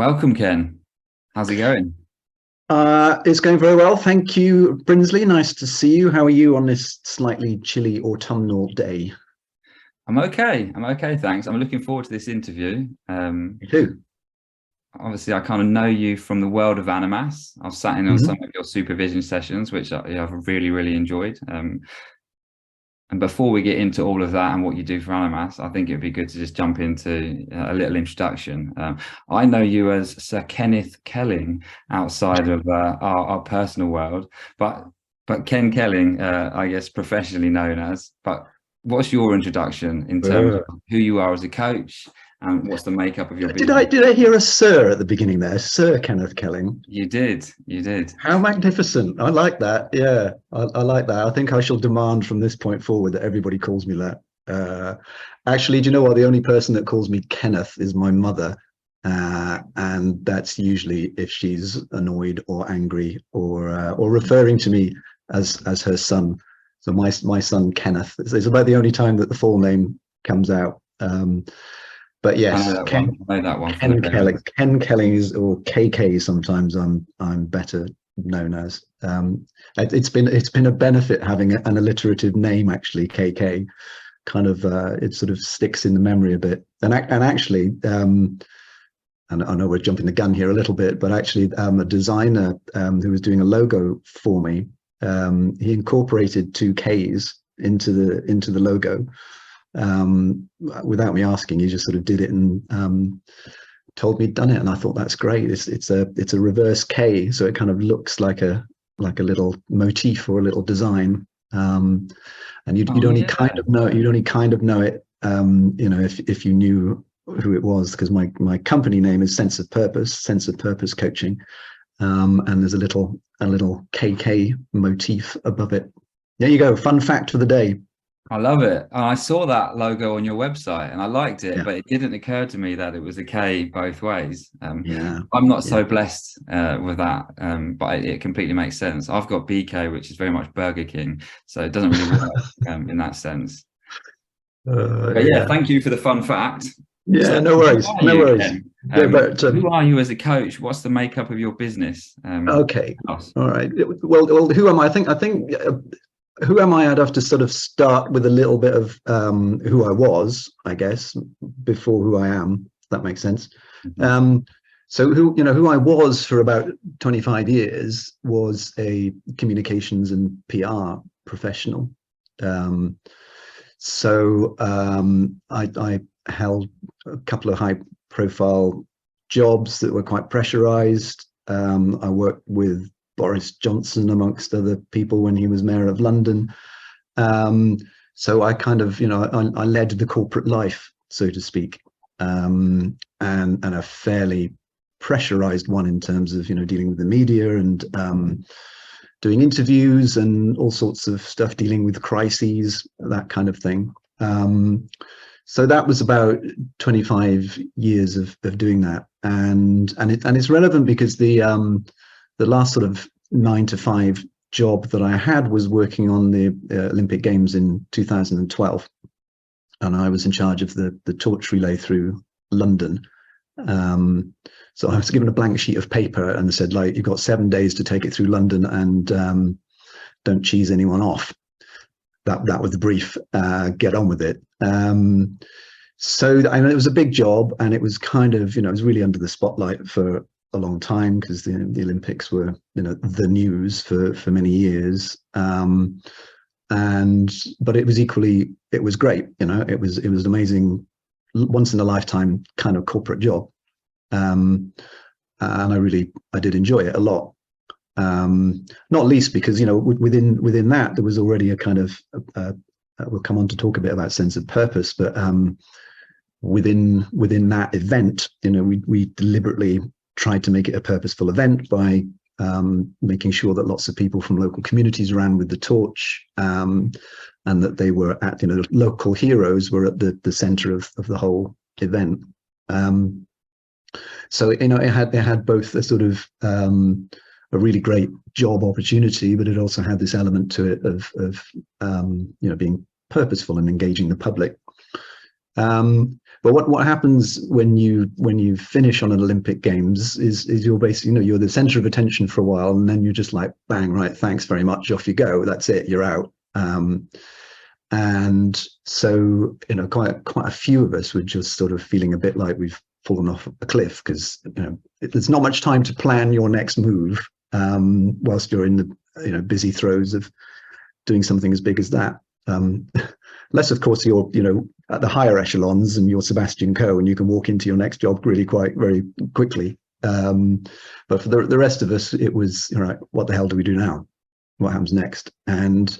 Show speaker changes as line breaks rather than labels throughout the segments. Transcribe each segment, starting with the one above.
Welcome, Ken. How's it going?
It's going very well. Thank you, Brinsley. Nice to see you. How are you on this slightly chilly autumnal day?
I'm okay. I'm okay, thanks. I'm looking forward to this interview.
Me too.
Obviously, I kind of know you from the world of Animas. I've sat in on some
Mhm.
of your supervision sessions, which I've really, really enjoyed. And before we get into all of that and what you do for Animas, I think it'd be good to just jump into a little introduction. I know you as Sir Kenneth Kelling outside of our personal world, but Ken Kelling, I guess professionally known as. But what's your introduction in terms
Uh,
of who you are as a coach and what's the makeup of your
did I
business?
did I hear a sir at the beginning there? Sir Kenneth Kelling.
You did.
How magnificent. I like that. Yeah, I like that. I think I shall demand from this point forward that everybody calls me that. Uh, Actually, do you know what? The only person that calls me Kenneth is my mother. And that's usually if she's annoyed or angry or referring to me as her son. So my son Kenneth is about the only time that the full name comes out. But
I know
yes,
that one. I know that one from the
Ken Kelling.
parents.
Ken Kelling is, or KK. Sometimes I'm better known as. It's been a benefit having an alliterative name. Actually, KK kind of it sort of sticks in the memory a bit. And actually, and I know we're jumping the gun here a little bit, but actually, a designer who was doing a logo for me, he incorporated two Ks into the logo without me asking. He just sort of did it and told me he'd done it, and I thought that's great. It's a reverse K, so it kind of looks like a little motif or a little design. And you'd
Oh
only
yeah.
kind of know it, if you knew who it was, because my company name is Sense of Purpose Coaching, and there's a little KK motif above it. There you go. Fun fact for the day.
I love it. And I saw that logo on your website and I liked it,
Yeah,
but it didn't occur to me that it was a K both ways.
yeah,
I'm not
yeah.
so blessed with that, but it completely makes sense. I've got BK, which is very much Burger King, so it doesn't really work in that sense. But yeah,
Yeah,
thank you for the fun fact. So
yeah. No
who
worries,
are
no
you,
worries.
Ken?
Yeah, but
Who are you as a coach? What's the makeup of your business?
okay,
Us.
all right. Well, who am I? I think who am I? I'd have to sort of start with a little bit of who I was, I guess, before who I am. If that makes sense.
Mhm.
Um, so who I was for about 25 years was a communications and PR professional. Um, I held a couple of high profile jobs that were quite pressurized. I worked with Boris Johnson, amongst other people, when he was mayor of London. Um, so I kind of, I led the corporate life, so to speak, and a fairly pressurized one in terms of, dealing with the media and doing interviews and all sorts of stuff, dealing with crises, that kind of thing. Um, so that was about 25 years of doing that, and it's relevant because the last sort of 9 to 5 job that I had was working on the Olympic Games in 2012, and I was in charge of the torch relay through London. Um, so I was given a blank sheet of paper and said, like, you've got 7 days to take it through London, and don't cheese anyone off. That was the brief. Get on with it. So I mean, it was a big job, and it was kind of, it was really under the spotlight for a long time, because the Olympics were, the news for many years. And but it was great. It was an amazing, once in a lifetime kind of corporate job. Um, and I did enjoy it a lot. Not least because, within that there was already a kind of we'll come on to talk a bit about sense of purpose, but within that event, we deliberately tried to make it a purposeful event by making sure that lots of people from local communities ran with the torch, and that they were at, local heroes were at the center of the whole event. So it had both a sort of a really great job opportunity, but it also had this element to it of being purposeful and engaging the public. But what happens when you finish on an Olympic Games is you're basically, you're the center of attention for a while, and then you're just like, bang, right, thanks very much, off you go. That's it, you're out. And so, quite a few of us were just sort of feeling a bit like we've fallen off a cliff, because there's not much time to plan your next move whilst you're in the busy throes of doing something as big as that. Unless, of course, you're at the higher echelons and you're Sebastian Coe and you can walk into your next job really very quickly. But for the rest of us, it was, all right, what the hell do we do now? What happens next? And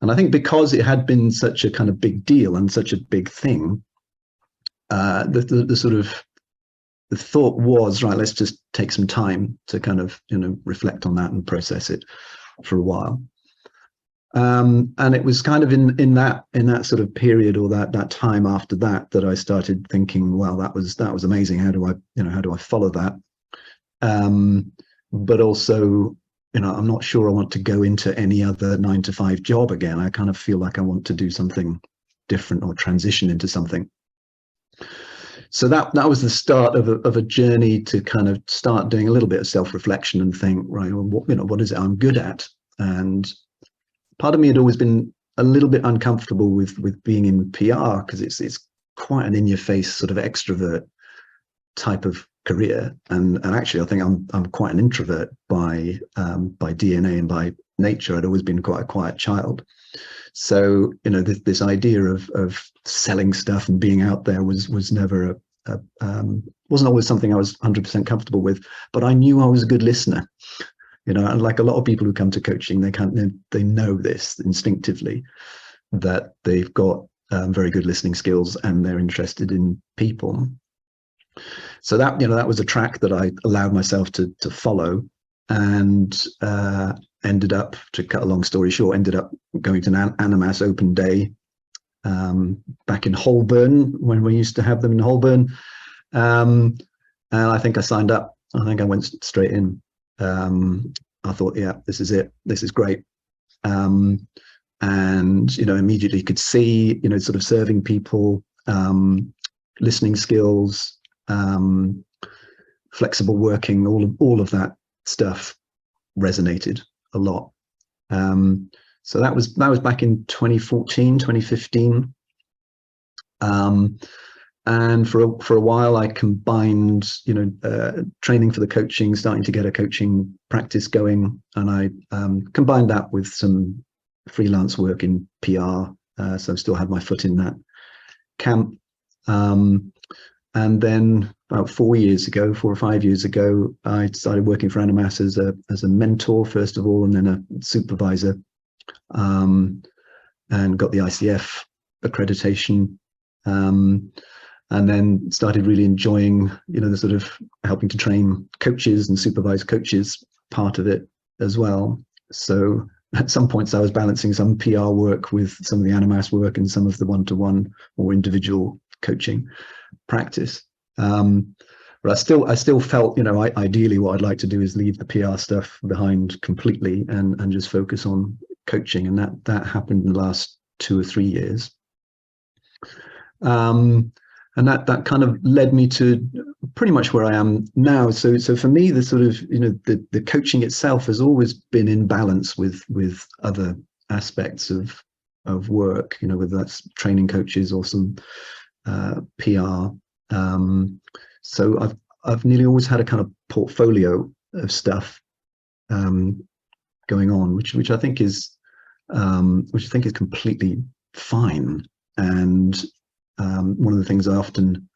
I think because it had been such a kind of big deal and such a big thing, the sort of the thought was, right, let's just take some time to kind of reflect on that and process it for a while. And it was kind of in that sort of period, or that time after that I started thinking, well, that was amazing. How do I follow that? But also, I'm not sure I want to go into any other 9-to-5 job again. I kind of feel like I want to do something different or transition into something. So that was the start of a journey to kind of start doing a little bit of self-reflection and think, right, well, what is it I'm good at? And part of me had always been a little bit uncomfortable with being in PR, because it's quite an in-your-face sort of extrovert type of career, and actually I think I'm quite an introvert by DNA and by nature. I'd always been quite a quiet child, so this idea of selling stuff and being out there was never wasn't always something I was 100% comfortable with. But I knew I was a good listener. And like a lot of people who come to coaching, they know this instinctively, that they've got very good listening skills and they're interested in people. So that was a track that I allowed myself to follow, and ended up, to cut a long story short, going to an Animas open day back in Holborn, when we used to have them in Holborn. And I think I signed up. I think I went straight in. I thought, yeah, this is it. This is great. And, immediately could see, sort of serving people, listening skills, flexible working, all of that stuff resonated a lot. So that was back in 2014, 2015. And for a while, I combined, training for the coaching, starting to get a coaching practice going, and I combined that with some freelance work in PR. So I still had my foot in that camp. And then about 4 or 5 years ago, I started working for Animas as a mentor, first of all, and then a supervisor, and got the ICF accreditation. And then started really enjoying, the sort of helping to train coaches and supervise coaches part of it as well. So at some points I was balancing some PR work with some of the Animas work and some of the one-to-one or individual coaching practice. But I still felt, ideally what I'd like to do is leave the PR stuff behind completely and just focus on coaching. And that happened in the last 2 or 3 years. And that kind of led me to pretty much where I am now. So for me, the sort of, the coaching itself has always been in balance with other aspects of work, whether that's training coaches or some PR. So I've nearly always had a kind of portfolio of stuff going on, which I think is completely fine. And one of the things I often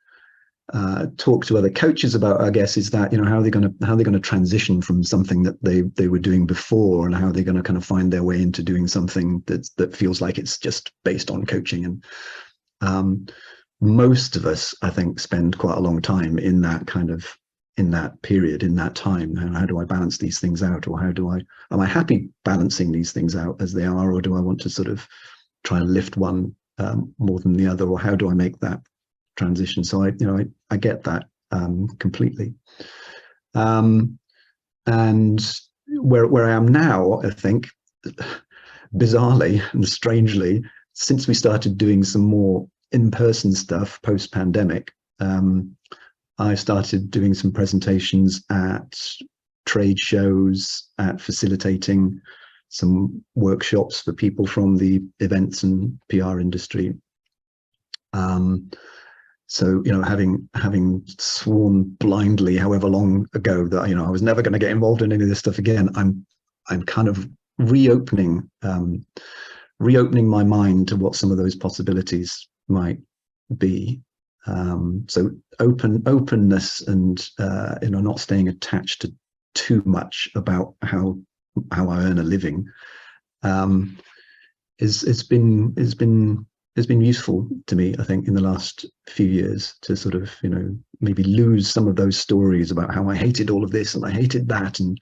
talk to other coaches about, I guess, is that how are they going to transition from something that they were doing before, and how are they going to kind of find their way into doing something that feels like it's just based on coaching. And most of us, I think, spend quite a long time in that period, in that time. And how do I balance these things out, or am I happy balancing these things out as they are, or do I want to sort of try and lift one more than the other, or how do I make that transition? So I get that completely. And where I am now, I think, bizarrely and strangely, since we started doing some more in-person stuff post-pandemic, I started doing some presentations at trade shows, at facilitating some workshops for people from the events and PR industry. So, you know, having sworn blindly, however long ago, that, you know, I was never going to get involved in any of this stuff again, I'm kind of reopening my mind to what some of those possibilities might be. So openness and you know, not staying attached to too much about how I earn a living, it's been useful to me, I think, in the last few years, to sort of, you know, maybe lose some of those stories about how I hated all of this and I hated that. And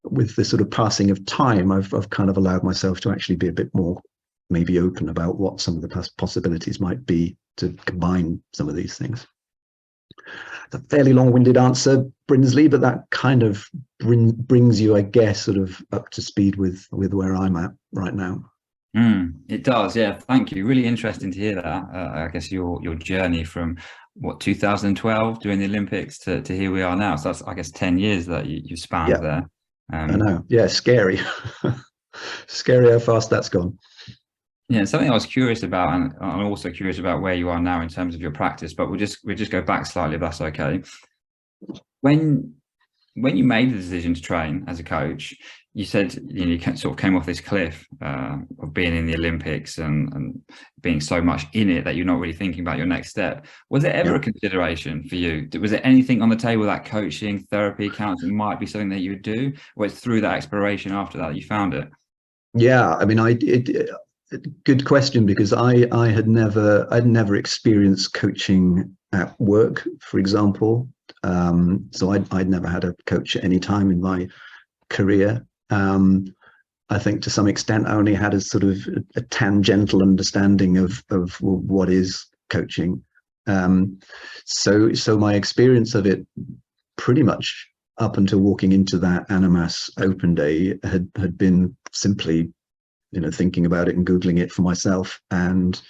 with the sort of passing of time, I've kind of allowed myself to actually be a bit more maybe open about what some of the possibilities might be to combine some of these things. It's a fairly long-winded answer, Brinsley, but that kind of brings you, I guess, sort of up to speed with where I'm at right now.
It does, yeah. Thank you. Really interesting to hear that. I guess your journey from what, 2012 doing the Olympics to here we are now. So that's, I guess, 10 years that you spanned there.
I know. Yeah, scary. Scary how fast that's gone.
Yeah, something I was curious about, and I'm also curious about where you are now in terms of your practice, but we'll just go back slightly if that's okay. When you made the decision to train as a coach, you said, you know, you sort of came off this cliff of being in the Olympics and being so much in it that you're not really thinking about your next step. Was there ever a consideration for you? Was there anything on the table that coaching, therapy, counseling might be something that you would do, or it's through that exploration after that you found it?
Yeah, I mean, good question, because I'd never experienced coaching at work, for example. So I'd never had a coach at any time in my career. I think to some extent I only had a sort of a tangential understanding of what is coaching. So my experience of it, pretty much up until walking into that Animas Open Day, had been simply, you know, thinking about it and Googling it for myself and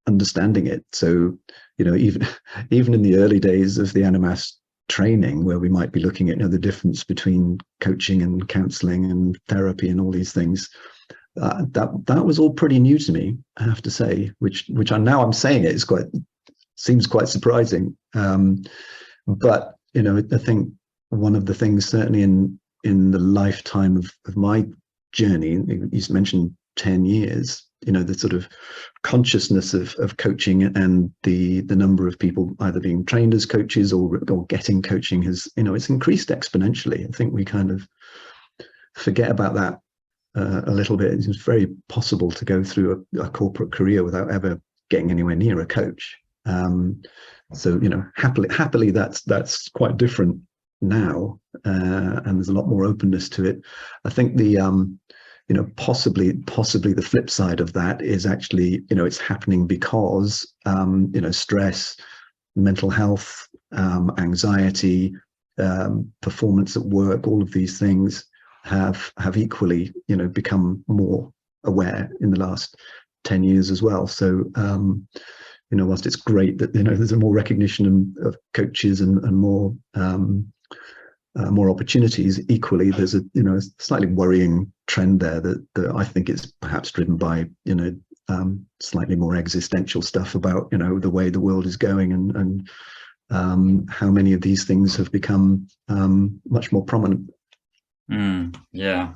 understanding it. So, you know, even in the early days of the Animas training, where we might be looking at, you know, the difference between coaching and counseling and therapy and all these things, that was all pretty new to me, I have to say, which now I'm saying it seems quite surprising. But, you know, I think one of the things, certainly in the lifetime of my journey, you mentioned 10 years, you know, the sort of consciousness of coaching and the number of people either being trained as coaches or getting coaching has, you know, it's increased exponentially. I think we kind of forget about that a little bit. It's very possible to go through a corporate career without ever getting anywhere near a coach. So, you know, happily that's quite different now, and there's a lot more openness to it. I think the you know, possibly the flip side of that is actually, you know, it's happening because you know, stress, mental health, anxiety, performance at work, all of these things have equally, you know, become more aware in the last 10 years as well. So you know, whilst it's great that, you know, there's a more recognition of coaches and more opportunities, equally there's a, you know, a slightly worrying trend there that I think is perhaps driven by, you know, slightly more existential stuff about, you know, the way the world is going and how many of these things have become much more prominent.
Yeah,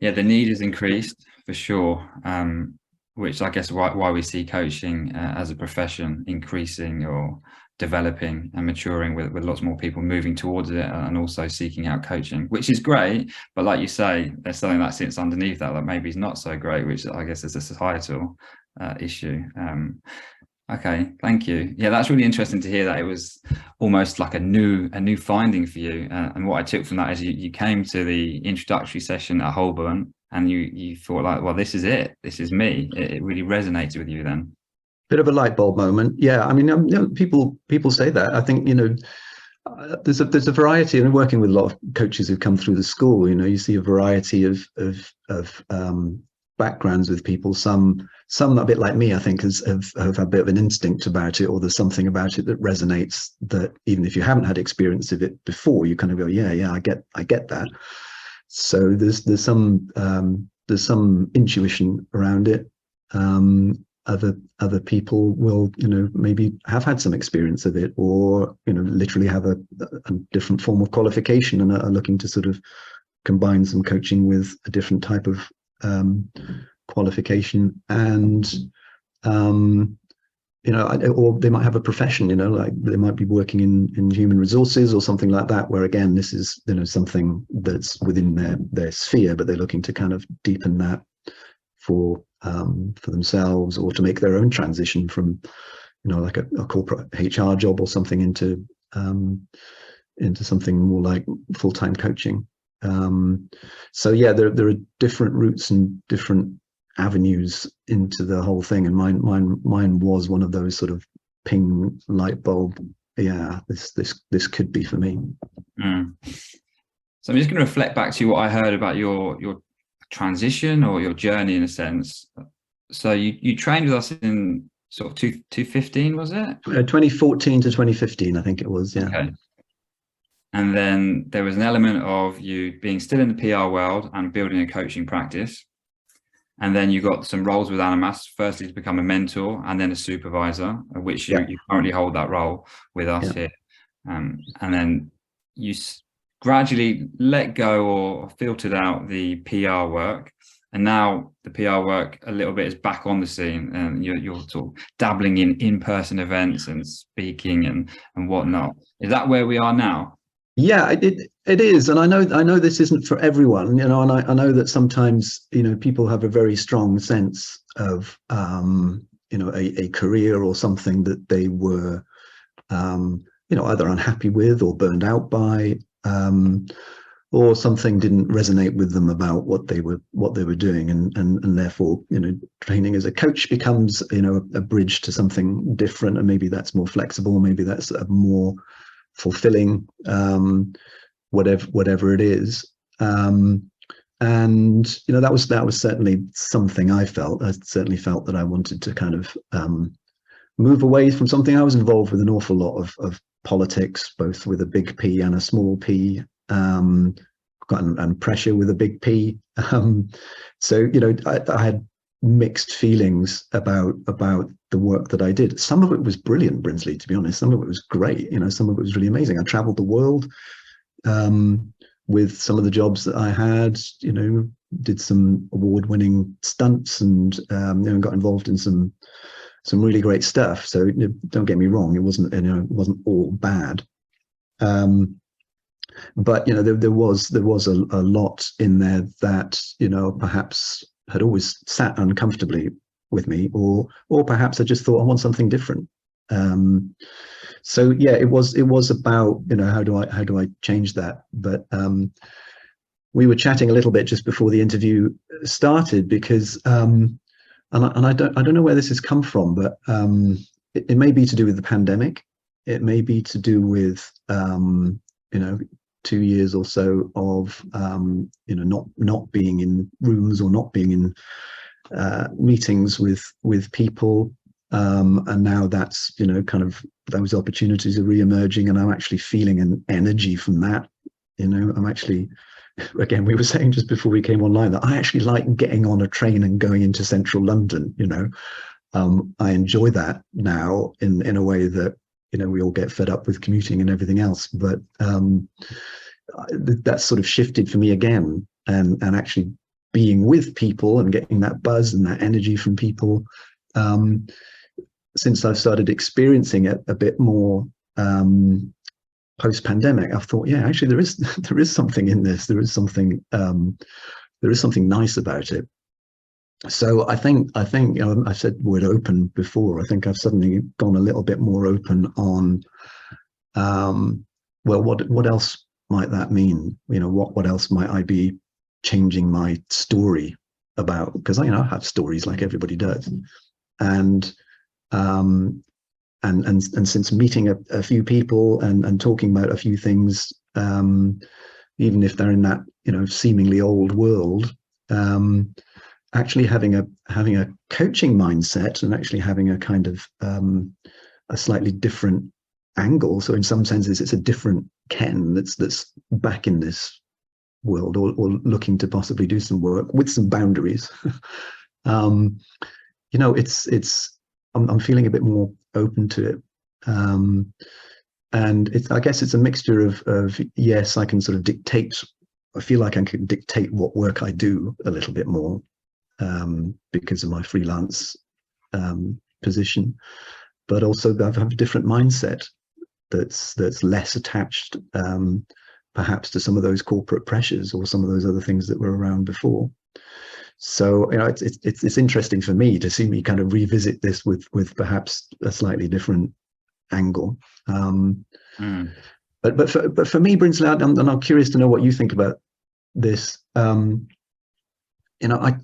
the need has increased for sure, which I guess why we see coaching as a profession increasing or developing and maturing with lots more people moving towards it and also seeking out coaching, which is great. But like you say, there's something that sits underneath that maybe is not so great, which I guess is a societal issue. Okay, thank you. Yeah, that's really interesting to hear that it was almost like a new finding for you. And what I took from that is you came to the introductory session at Holborn and you thought like, well, this is it. This is me. It really resonated with you then.
Bit of a light bulb moment. Yeah, I mean, you know, people say that. I think, you know, there's a variety, and working with a lot of coaches who've come through the school, you know, you see a variety of backgrounds with people. Some a bit like me, I think, have a bit of an instinct about it, or there's something about it that resonates, that even if you haven't had experience of it before, you kind of go, yeah, I get that. So there's some intuition around it. Other people will, maybe have had some experience of it, or literally have a different form of qualification and are looking to sort of combine some coaching with a different type of qualification. And or they might have a profession, like they might be working in human resources or something like that, where again, this is something that's within their sphere, but they're looking to kind of deepen that for themselves, or to make their own transition from like a corporate HR job or something into something more like full-time coaching. So yeah, there are different routes and different avenues into the whole thing, and mine was one of those sort of ping light bulb. Yeah, this could be for me.
So I'm just going to reflect back to what I heard about your transition, or your journey in a sense. So you trained with us in sort of 2015, was it?
2014 to 2015, I think it was. Yeah.
Okay. And then there was an element of you being still in the PR world and building a coaching practice. And then you got some roles with Animas, firstly to become a mentor and then a supervisor, of which you currently hold that role with us here. And then you gradually let go or filtered out the PR work. And now the PR work a little bit is back on the scene, and you're sort of dabbling in in-person events and speaking and whatnot. Is that where we are now?
Yeah, it is, and I know this isn't for everyone, and I know that sometimes people have a very strong sense of a career or something that they were either unhappy with or burned out by, or something didn't resonate with them about what they were doing, and therefore training as a coach becomes a bridge to something different, and maybe that's more flexible, maybe that's a more fulfilling, whatever it is. And that was certainly something I certainly felt that I wanted to kind of move away from something. I was involved with an awful lot of politics, both with a big P and a small p, and pressure with a big P. So I had mixed feelings about the work that I did. Some of it was brilliant, Brinsley, to be honest. Some of it was great. Some of it was really amazing. I traveled the world with some of the jobs that I had, did some award-winning stunts, and got involved in some really great stuff. So don't get me wrong, it wasn't all bad. But there was a lot in there that perhaps had always sat uncomfortably with me, or perhaps I just thought I want something different. So yeah, it was about how do I change that. But we were chatting a little bit just before the interview started, because and I don't know where this has come from, but it may be to do with the pandemic. It may be to do with 2 years or so of not being in rooms, or not being in meetings with people, and now that's kind of those opportunities are re-emerging, and I'm actually feeling an energy from that. I'm actually, again, we were saying just before we came online that I actually like getting on a train and going into central London. I enjoy that now in a way that we all get fed up with commuting and everything else, but that's sort of shifted for me again, and actually being with people and getting that buzz and that energy from people, since I've started experiencing it a bit more post-pandemic. I've thought, yeah, actually there is something in this. There is something nice about it. So I think I said the word open before. I think I've suddenly gone a little bit more open on well, what else might that mean? What else might I be changing my story about? Because I have stories like everybody does, and since meeting a few people and talking about a few things, even if they're in that seemingly old world, actually having a coaching mindset and actually having a kind of a slightly different angle. So in some senses, it's a different Ken that's back in this world, or looking to possibly do some work with some boundaries. I'm feeling a bit more open to it. And I guess it's a mixture of yes, I can sort of dictate. I feel like I can dictate what work I do a little bit more, because of my freelance position, but also I have a different mindset that's less attached, perhaps, to some of those corporate pressures or some of those other things that were around before. So it's interesting for me to see me kind of revisit this with perhaps a slightly different angle. But for me, Brinsley, and I'm curious to know what you think about this. I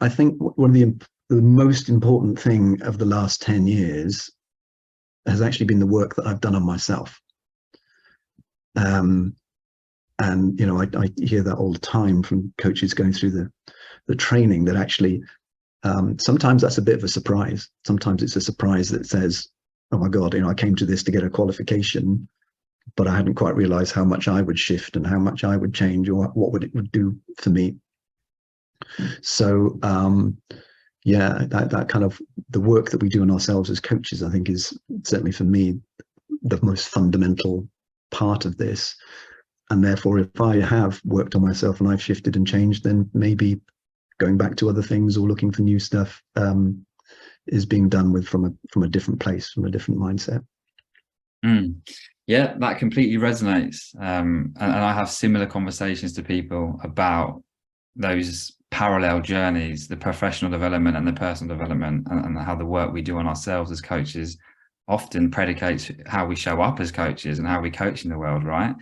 think one of the most important thing of the last 10 years has actually been the work that I've done on myself. And I hear that all the time from coaches going through the training, that actually sometimes that's a bit of a surprise. Sometimes it's a surprise that says, oh my God, I came to this to get a qualification, but I hadn't quite realized how much I would shift and how much I would change, or what it would do for me. So that kind of the work that we do on ourselves as coaches, I think, is certainly for me the most fundamental part of this. And therefore, if I have worked on myself and I've shifted and changed, then maybe going back to other things or looking for new stuff is being done from a different place, from a different mindset.
Yeah, that completely resonates. And I have similar conversations to people about those parallel journeys, the professional development and the personal development, and how the work we do on ourselves as coaches often predicates how we show up as coaches and how we coach in the world, right?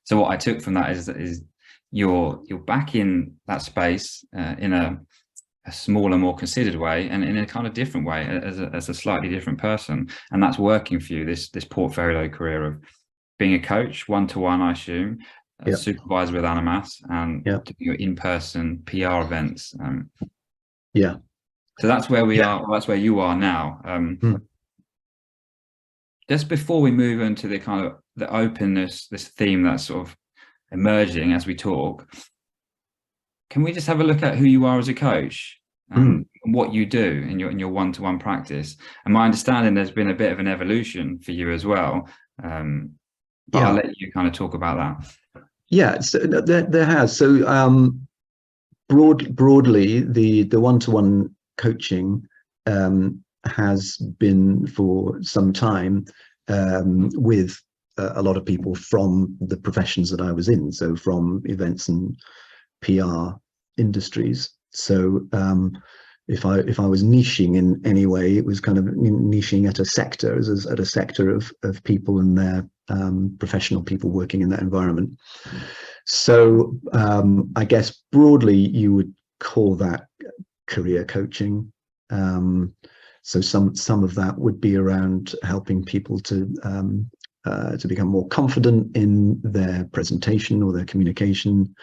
So what I took from that is you're back in that space in a smaller, more considered way, and in a kind of different way, as a slightly different person, and that's working for you. This portfolio career of being a coach, one-to-one, I assume, a supervisor with Animas, and doing your in-person PR events. So that's where we are. Well, that's where you are now. Just before we move into the kind of the openness, this theme that's sort of emerging as we talk, can we just have a look at who you are as a coach and what you do in your one-to-one practice? And my understanding, there's been a bit of an evolution for you as well. But I'll let you kind of talk about that.
Yeah, so there has. So broadly, the one-to-one coaching has been for some time with a lot of people from the professions that I was in, so from events and PR industries. So if I was niching in any way, it was kind of niching at a sector, at a sector of people and their professional people working in that environment. So I guess broadly you would call that career coaching. So some of that would be around helping people to become more confident in their presentation or their communication.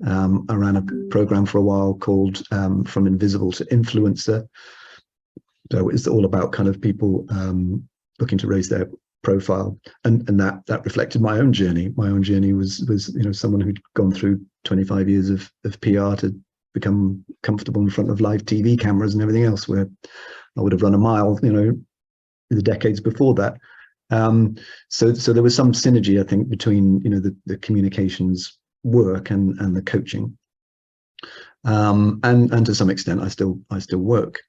I ran a program for a while called From Invisible to Influencer. So it's all about kind of people looking to raise their profile, and that reflected my own journey. My own journey was someone who'd gone through 25 years of PR to become comfortable in front of live TV cameras and everything else, where I would have run a mile, in the decades before that. So there was some synergy, I think, between the communications work and the coaching, and to some extent I still work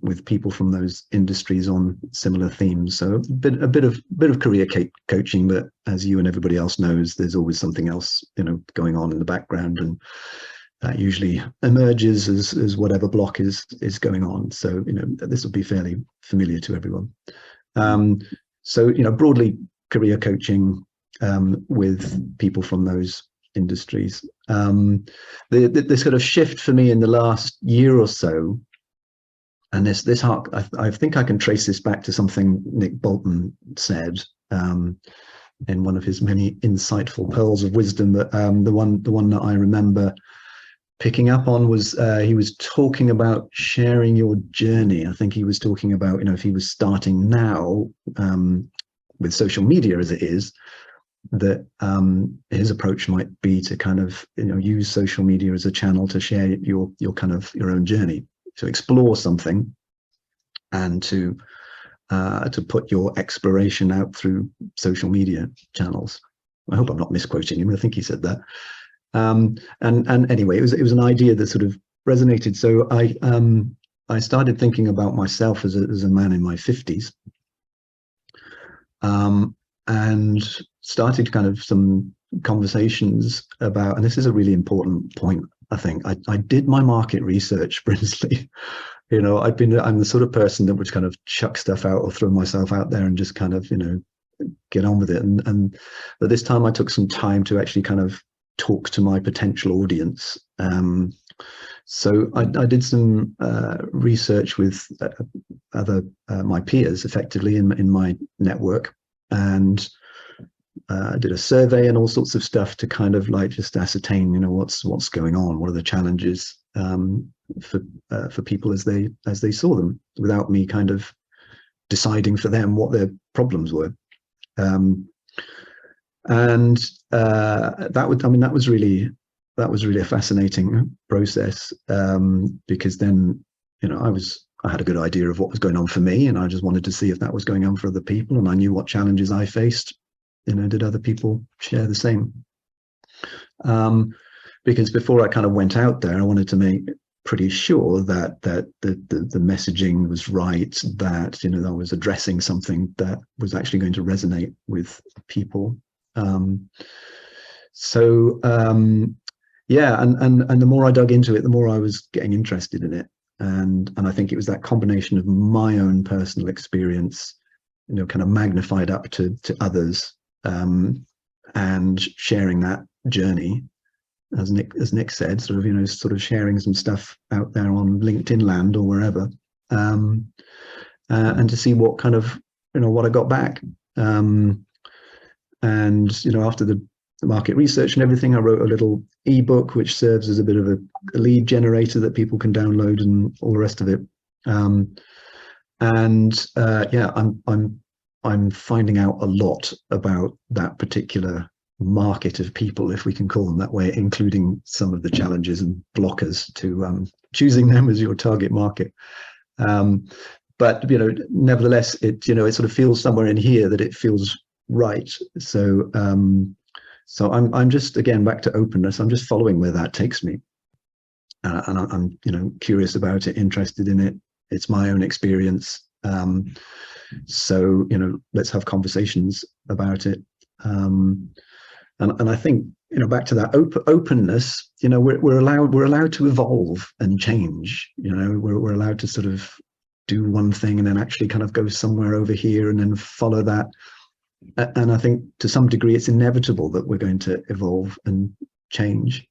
with people from those industries on similar themes. So a bit of career coaching, but as you and everybody else knows, there's always something else going on in the background, and that usually emerges as whatever block is going on. So this will be fairly familiar to everyone. So broadly career coaching with people from those industries. This sort of shift for me in the last year or so, and this I think I can trace this back to something Nick Bolton said in one of his many insightful pearls of wisdom. But the one that I remember picking up on was he was talking about sharing your journey. I think he was talking about, if he was starting now with social media as it is, that his approach might be to kind of use social media as a channel to share your kind of your own journey, to explore something, and to put your exploration out through social media channels. I hope I'm not misquoting him. I think he said that. And anyway, it was an idea that sort of resonated. So I started thinking about myself as a man in my 50s, and started kind of some conversations about, and this is a really important point, I think. I did my market research, Brinsley. I'm the sort of person that would kind of chuck stuff out or throw myself out there and just kind of, get on with it. And but this time I took some time to actually kind of talk to my potential audience. So I did some research with other my peers, effectively in my network, and I did a survey and all sorts of stuff to kind of like just ascertain, what's going on, what are the challenges for people as they saw them, without me kind of deciding for them what their problems were. And that was really a fascinating process, because then I had a good idea of what was going on for me, and I just wanted to see if that was going on for other people, and I knew what challenges I faced. Did other people share the same? Because before I kind of went out there, I wanted to make pretty sure that the messaging was right, that I was addressing something that was actually going to resonate with people. Yeah, and the more I dug into it, the more I was getting interested in it, and I think it was that combination of my own personal experience, kind of magnified up to others, and sharing that journey, as Nick said, sort of sharing some stuff out there on LinkedIn land or wherever, and to see what kind of what I got back. And after the market research and everything, I wrote a little ebook which serves as a bit of a lead generator that people can download and all the rest of it. Yeah, I'm finding out a lot about that particular market of people, if we can call them that way, including some of the challenges and blockers to choosing them as your target market. But nevertheless, it sort of feels somewhere in here that it feels right. So I'm just, again, back to openness. I'm just following where that takes me, and I'm curious about it, interested in it. It's my own experience. So let's have conversations about it. And I think back to that openness. We're allowed to evolve and change. We're allowed to sort of do one thing and then actually kind of go somewhere over here and then follow that. And I think to some degree it's inevitable that we're going to evolve and change.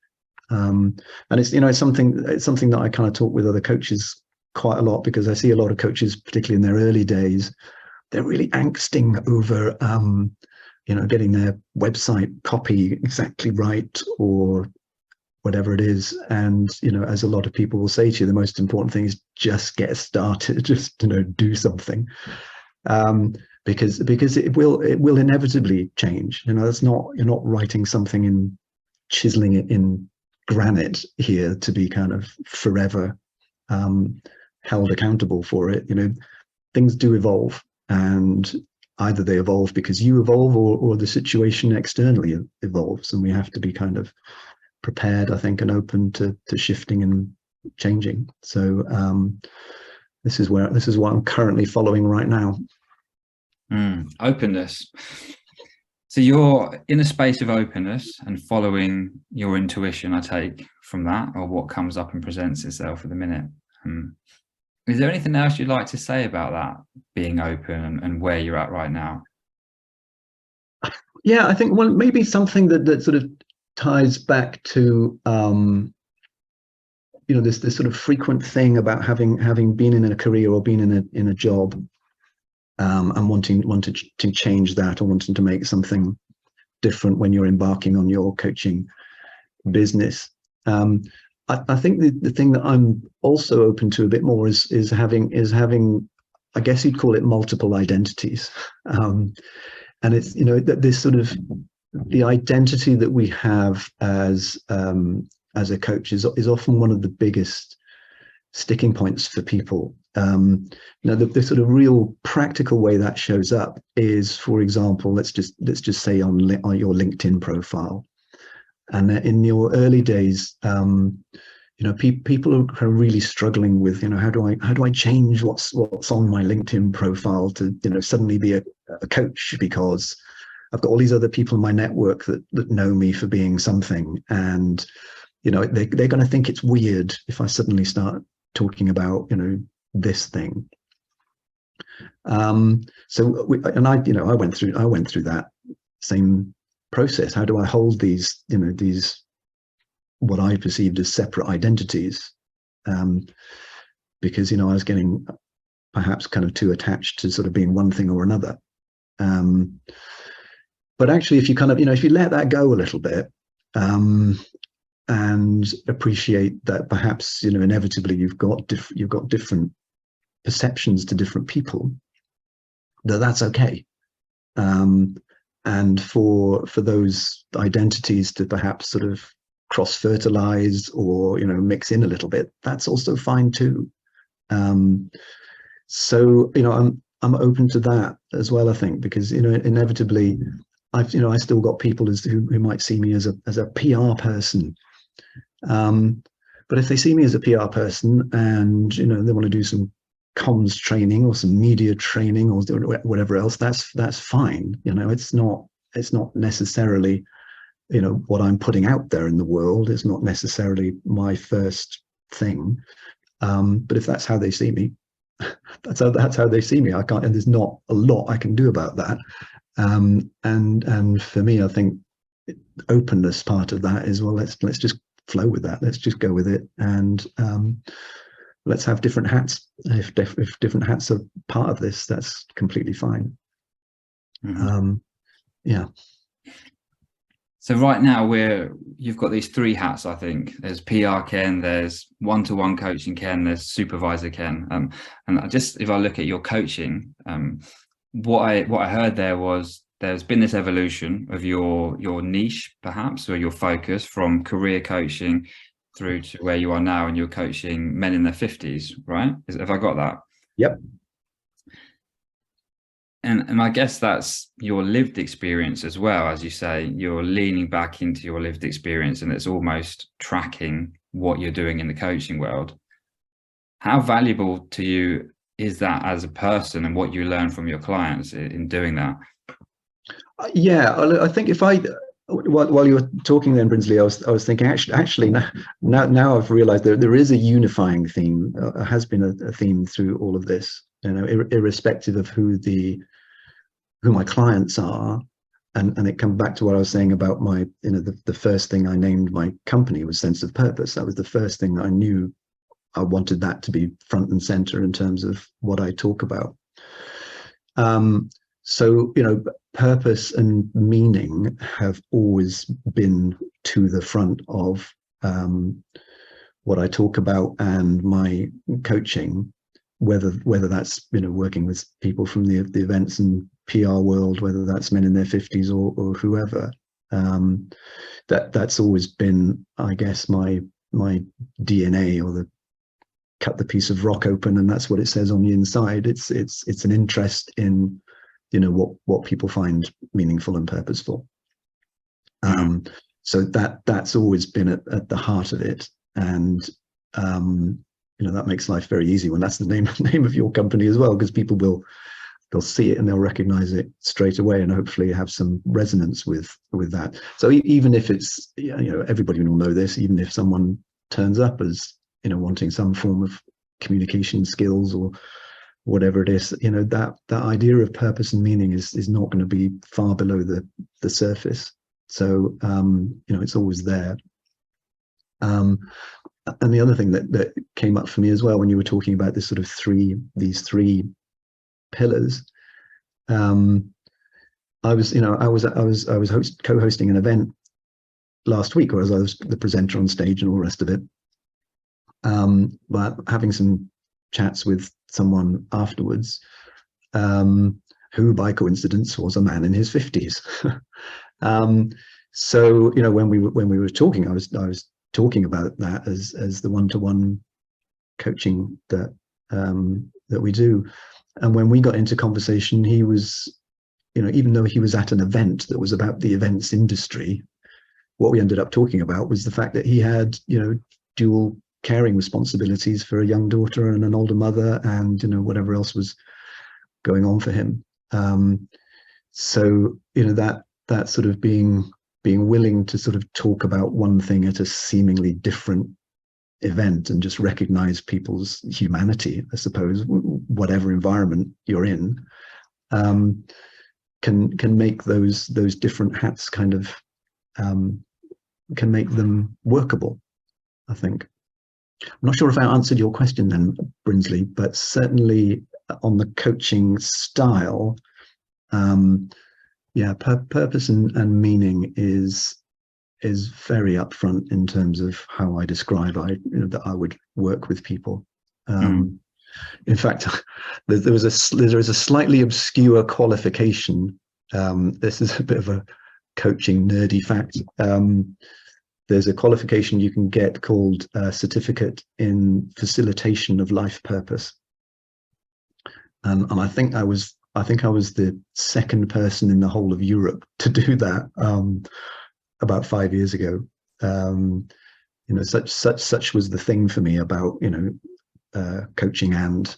And it's something that I kind of talk with other coaches quite a lot, because I see a lot of coaches, particularly in their early days, they're really angsting over getting their website copy exactly right or whatever it is. And as a lot of people will say to you, the most important thing is just get started, just do something, because it will inevitably change. That's not, you're not writing something and chiseling it in granite here to be kind of forever held accountable for it. Things do evolve, and either they evolve because you evolve, or the situation externally evolves, and we have to be kind of prepared, I think, and open to shifting and changing. So this is what I'm currently following right now.
Openness. So you're in a space of openness and following your intuition, I take from that, or what comes up and presents itself at the minute. Is there anything else you'd like to say about that, being open and where you're at right now?
Yeah, I think maybe something that sort of ties back to this sort of frequent thing about having been in a career or been in a job, and wanting to change that, or wanting to make something different when you're embarking on your coaching business. I think the thing that I'm also open to a bit more is having, I guess you'd call it multiple identities. And it's, this sort of, the identity that we have as a coach is often one of the biggest sticking points for people. The sort of real practical way that shows up is, for example, let's just say on your LinkedIn profile, and in your early days, people are kind of really struggling with, how do I change what's on my LinkedIn profile to, suddenly be a coach, because I've got all these other people in my network that know me for being something, and they're going to think it's weird if I suddenly start talking about this thing. I went through that same process. How do I hold these what I perceived as separate identities? Because I was getting perhaps kind of too attached to sort of being one thing or another. But actually, if you kind of if you let that go a little bit, and appreciate that perhaps inevitably you've got different perceptions to different people, that's okay. And for those identities to perhaps sort of cross-fertilize or mix in a little bit, that's also fine too. So I'm open to that as well, I think, because inevitably I still got people who might see me as a PR person. But if they see me as a PR person and they want to do some comms training or some media training or whatever else, that's fine. It's not necessarily what I'm putting out there in the world. It's not necessarily my first thing. But if that's how they see me, that's how they see me. I can't, and there's not a lot I can do about that. And for me, I think openness part of that is, well, let's just flow with that. Let's just go with it, and let's have different hats. If different hats are part of this, that's completely fine.
Mm-hmm.
Yeah.
So right now you've got these three hats. I think there's PR Ken, there's one-to-one coaching Ken, there's supervisor Ken. And if I look at your coaching, what I heard there was there's been this evolution of your niche, perhaps, or your focus from career coaching through to where you are now, and you're coaching men in their 50s, right? Have I got that?
Yep.
And I guess that's your lived experience as well. As you say, you're leaning back into your lived experience, and it's almost tracking what you're doing in the coaching world. How valuable to you is that as a person, and what you learn from your clients in doing that?
Yeah, I think while you were talking then, Brinsley, I was thinking actually now I've realized there is a unifying theme. Has been a theme through all of this, irrespective of who my clients are. And it comes back to what I was saying about my, the first thing I named my company was sense of purpose. That was the first thing that I knew I wanted that to be front and center in terms of what I talk about. So, purpose and meaning have always been to the front of what I talk about and my coaching, whether that's, working with people from the events and PR world, whether that's men in their 50s or whoever. That's always been, I guess, my DNA, or cut the piece of rock open and that's what it says on the inside. It's an interest in what people find meaningful and purposeful. So that's always been at the heart of it, and that makes life very easy when that's the name of your company as well, because people they'll see it and they'll recognize it straight away, and hopefully have some resonance with that. So even if it's everybody will know this, even if someone turns up as wanting some form of communication skills or whatever it is, that idea of purpose and meaning is not going to be far below the surface. So it's always there. And the other thing that came up for me as well when you were talking about this sort of these three pillars, I was co-hosting an event last week, or as I was the presenter on stage and all the rest of it. But having some chats with someone afterwards, who by coincidence was a man in his 50s. So, you know, when we were talking, I was talking about that as the one-to-one coaching that we do. And when we got into conversation, he was, you know, even though he was at an event that was about the events industry, what we ended up talking about was the fact that he had, you know, dual caring responsibilities for a young daughter and an older mother, and, you know, whatever else was going on for him. So, you know, that sort of being willing to sort of talk about one thing at a seemingly different event and just recognize people's humanity, I suppose, whatever environment you're in, can make those different hats kind of can make them workable, I think. I'm not sure if I answered your question then, Brinsley, but certainly on the coaching style, yeah, purpose and meaning is very upfront in terms of how I describe that I would work with people. In fact, there is a slightly obscure qualification. This is a bit of a coaching nerdy fact. There's a qualification you can get called a Certificate in Facilitation of Life Purpose, and I think I was the second person in the whole of Europe to do that about 5 years ago. You know, such was the thing for me about, you know, coaching and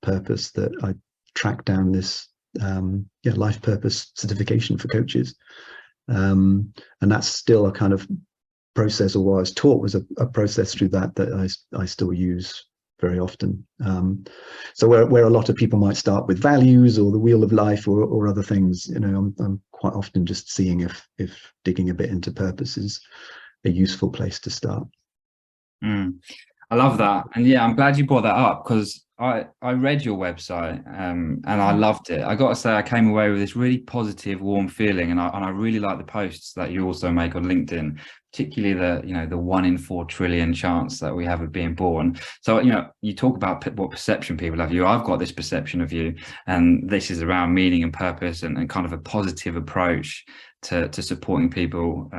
purpose, that I tracked down this life purpose certification for coaches, and that's still a kind of process, or what I was taught was a process through that I still use very often. So where a lot of people might start with values or the wheel of life or other things, you know, I'm quite often just seeing if digging a bit into purpose is a useful place to start.
I love that. And yeah, I'm glad you brought that up, because I read your website and I loved it. I got to say, I came away with this really positive, warm feeling, and I really like the posts that you also make on LinkedIn, particularly the 1 in 4 trillion chance that we have of being born. So, you know, you talk about what perception people have of you. I've got this perception of you, and this is around meaning and purpose and kind of a positive approach to supporting people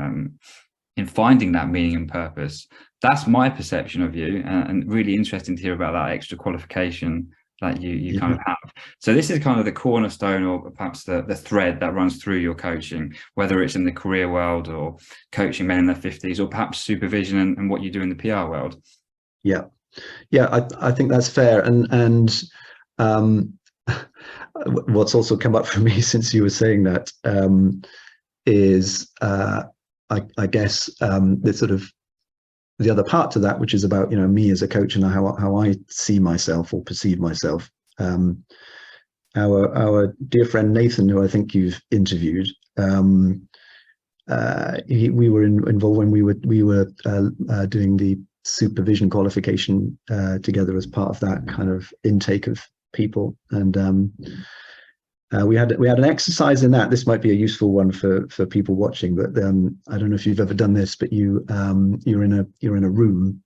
in finding that meaning and purpose. That's my perception of you, and really interesting to hear about that extra qualification that you kind of have. So this is kind of the cornerstone, or perhaps the thread that runs through your coaching, whether it's in the career world or coaching men in their 50s, or perhaps supervision and what you do in the PR world. Yeah,
I think that's fair. And what's also come up for me since you were saying that is I guess the sort of the other part to that, which is about, you know, me as a coach and how I see myself or perceive myself. Our dear friend Nathan, who I think you've interviewed, we were involved when we were doing the supervision qualification together as part of that kind of intake of people, and we had an exercise in that. This might be a useful one for people watching, but I don't know if you've ever done this, but you're in a room,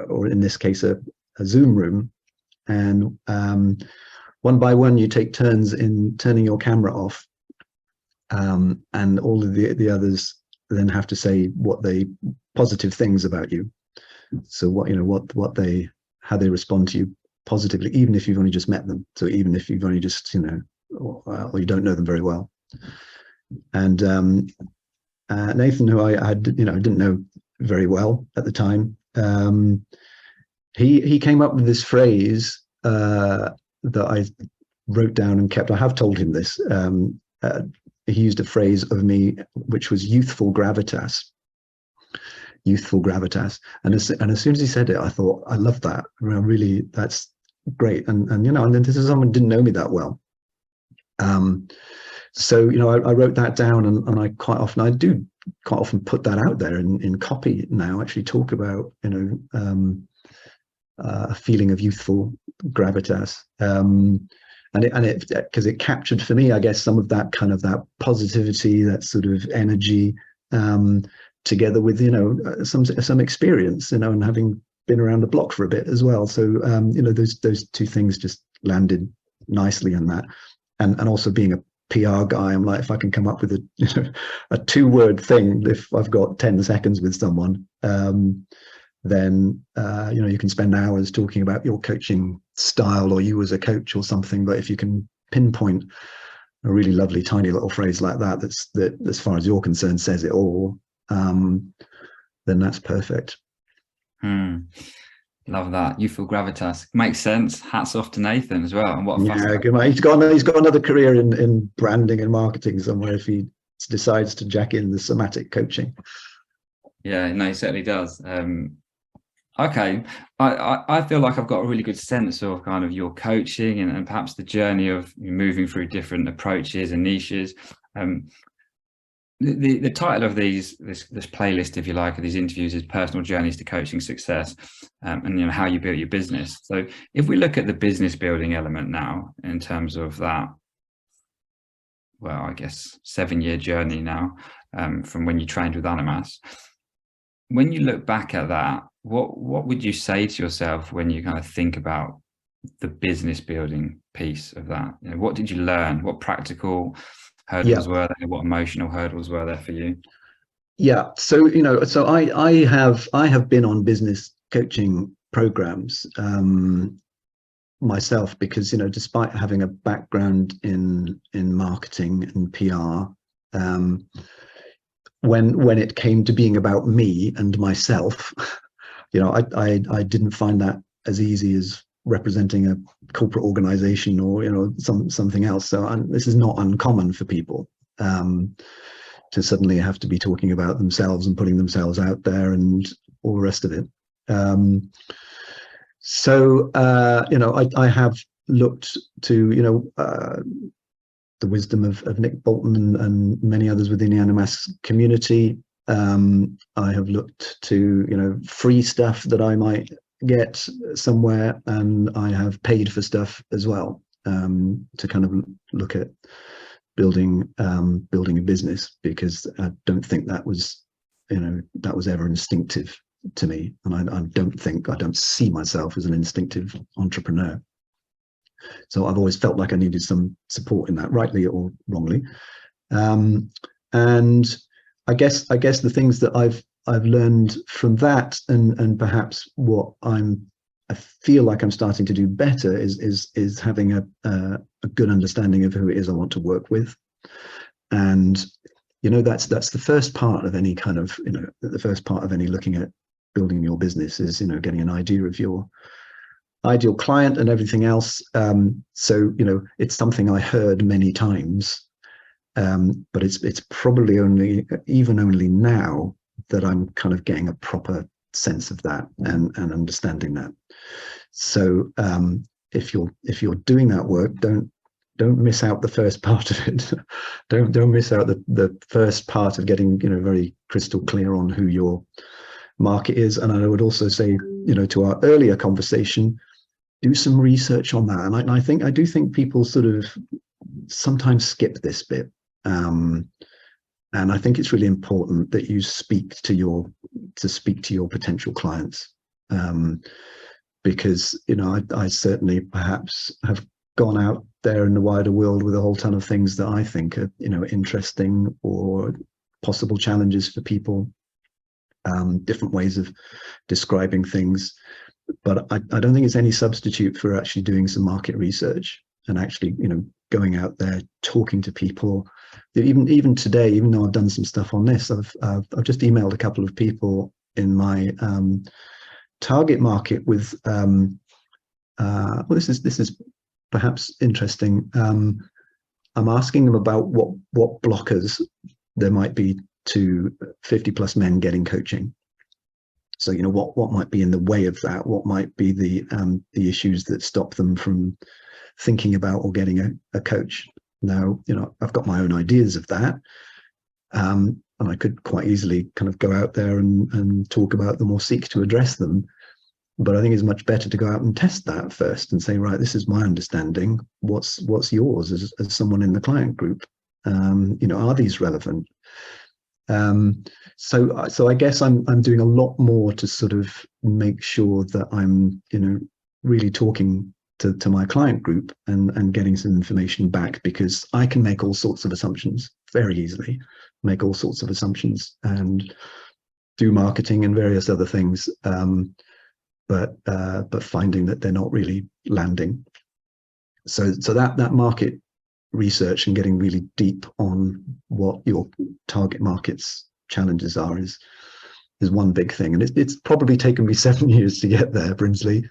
or in this case a Zoom room, and one by one you take turns in turning your camera off, and all of the others then have to say positive things about you. So how they respond to you positively, even if you've only just met them. So even if you've only just, you know, or you don't know them very well. And Nathan, who I didn't know very well at the time, he came up with this phrase that I wrote down and kept. I have told him this. He used a phrase of me which was youthful gravitas. Youthful gravitas. And as soon as he said it, I thought, I love that. Really, that's great. And you know, and then this is someone who didn't know me that well. So, you know, I wrote that down, and I do quite often put that out there in copy now, actually talk about, you know, a feeling of youthful gravitas. And it because it captured for me, I guess, some of that kind of that positivity, that sort of energy, together with, you know, some experience, you know, and having been around the block for a bit as well. So those two things just landed nicely in that, and also being a PR guy, I'm like, if I can come up with a 2-word thing, if I've got 10 seconds with someone, then you can spend hours talking about your coaching style or you as a coach or something. But if you can pinpoint a really lovely tiny little phrase like that, that as far as you're concerned says it all, then that's perfect.
Love that. Youthful gravitas. Makes sense. Hats off to Nathan as well. And what a
he's got another career in branding and marketing somewhere if he decides to jack in the somatic coaching.
Yeah, no, he certainly does. Okay, I feel like I've got a really good sense of kind of your coaching and perhaps the journey of moving through different approaches and niches. The title of this playlist, if you like, of these interviews is Personal Journeys to Coaching Success, and how you built your business. So if we look at the business building element now in terms of that, well, I guess 7-year journey now, from when you trained with Animas, when you look back at that, what would you say to yourself when you kind of think about the business building piece of that? What did you learn? What practical hurdles were there? What emotional hurdles were there for you?
Yeah, so I have been on business coaching programs myself, because despite having a background in marketing and PR, when it came to being about me and myself, I didn't find that as easy as representing a corporate organization or something else. So this is not uncommon for people to suddenly have to be talking about themselves and putting themselves out there and all the rest of it. I have looked to the wisdom of Nick Bolton and many others within the Animas community. I have looked to free stuff that I might get somewhere, and I have paid for stuff as well, to kind of look at building a business, because I don't think that was ever instinctive to me, and I don't see myself as an instinctive entrepreneur. So I've always felt like I needed some support in that, rightly or wrongly. And I guess the things that I've learned from that, and perhaps what I feel like I'm starting to do better is having a good understanding of who it is I want to work with. And that's the first part of any kind of the first part of any looking at building your business is getting an idea of your ideal client and everything else. So it's something I heard many times, but it's probably only now that I'm kind of getting a proper sense of that and understanding that. So if you're doing that work, don't miss out the first part of it. don't miss out the first part of getting very crystal clear on who your market is. And I would also say to our earlier conversation, do some research on that. And I do think people sort of sometimes skip this bit. And I think it's really important that you speak to your potential clients, because I certainly perhaps have gone out there in the wider world with a whole ton of things that I think are interesting or possible challenges for people, different ways of describing things. But I don't think it's any substitute for actually doing some market research and actually going out there talking to people. Even today, even though I've done some stuff on this, I've just emailed a couple of people in my target market with well, this is perhaps interesting. I'm asking them about what blockers there might be to 50+ men getting coaching. So what might be in the way of that? What might be the issues that stop them from thinking about or getting a coach? Now, I've got my own ideas of that, and I could quite easily kind of go out there and talk about them or seek to address them. But I think it's much better to go out and test that first and say, right, this is my understanding. What's yours as someone in the client group? Are these relevant? So I guess I'm doing a lot more to sort of make sure that I'm, really talking to my client group and getting some information back, because I can make all sorts of assumptions very easily, make all sorts of assumptions and do marketing and various other things, but finding that they're not really landing. So that market research and getting really deep on what your target market's challenges are is one big thing, and it's probably taken me 7 years to get there, Brinsley,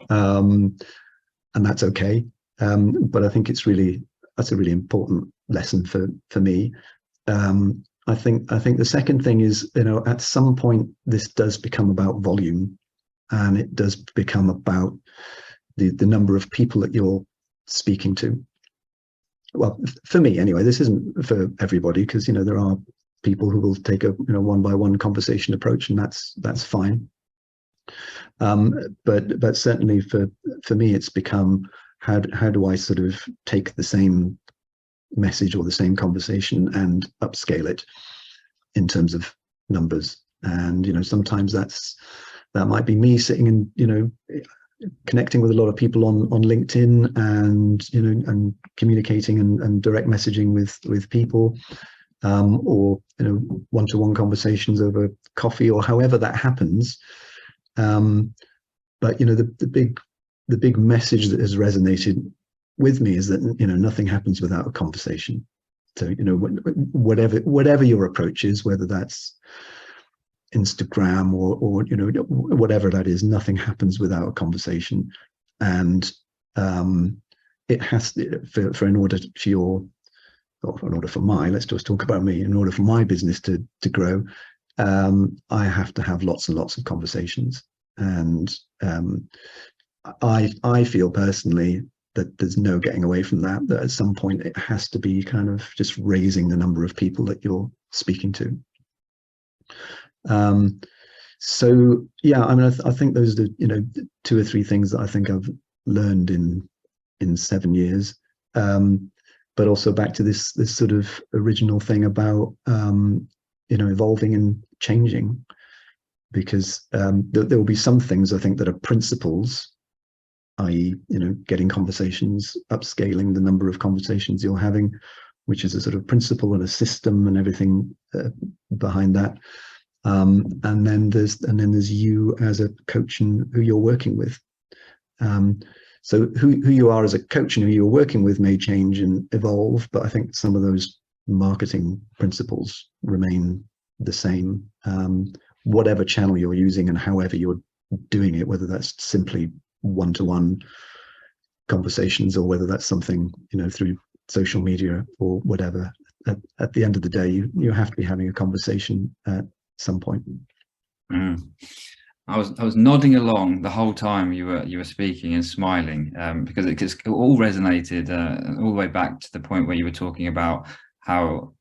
and that's okay. But I think that's a really important lesson for me. I think the second thing is, at some point this does become about volume, and it does become about the number of people that you're speaking to. Well, for me anyway. This isn't for everybody, because there are people who will take a one-by-one conversation approach, and that's fine. But certainly for me, it's become how do I sort of take the same message or the same conversation and upscale it in terms of numbers. And sometimes that might be me sitting and connecting with a lot of people on LinkedIn and communicating and direct messaging with people, or one-to-one conversations over coffee, or however that happens. But the big message that has resonated with me is that nothing happens without a conversation. So whatever your approach is, whether that's Instagram or whatever that is, nothing happens without a conversation. And it has to, in order for my business to grow, I have to have lots and lots of conversations. And I feel personally that there's no getting away from that at some point it has to be kind of just raising the number of people that you're speaking to. So yeah, I mean, I think those are the 2 or 3 things that I think I've learned in 7 years. But also back to this sort of original thing about evolving and changing, because there will be some things I think that are principles, i.e. getting conversations, upscaling the number of conversations you're having, which is a sort of principle and a system and everything behind that. And then there's you as a coach and who you're working with. So who you are as a coach and who you're working with may change and evolve, but I think some of those marketing principles remain the same, whatever channel you're using and however you're doing it, whether that's simply one-to-one conversations or whether that's something through social media or whatever. At the end of the day, you have to be having a conversation at some point.
I was nodding along the whole time you were speaking and smiling, because it all resonated all the way back to the point where you were talking about how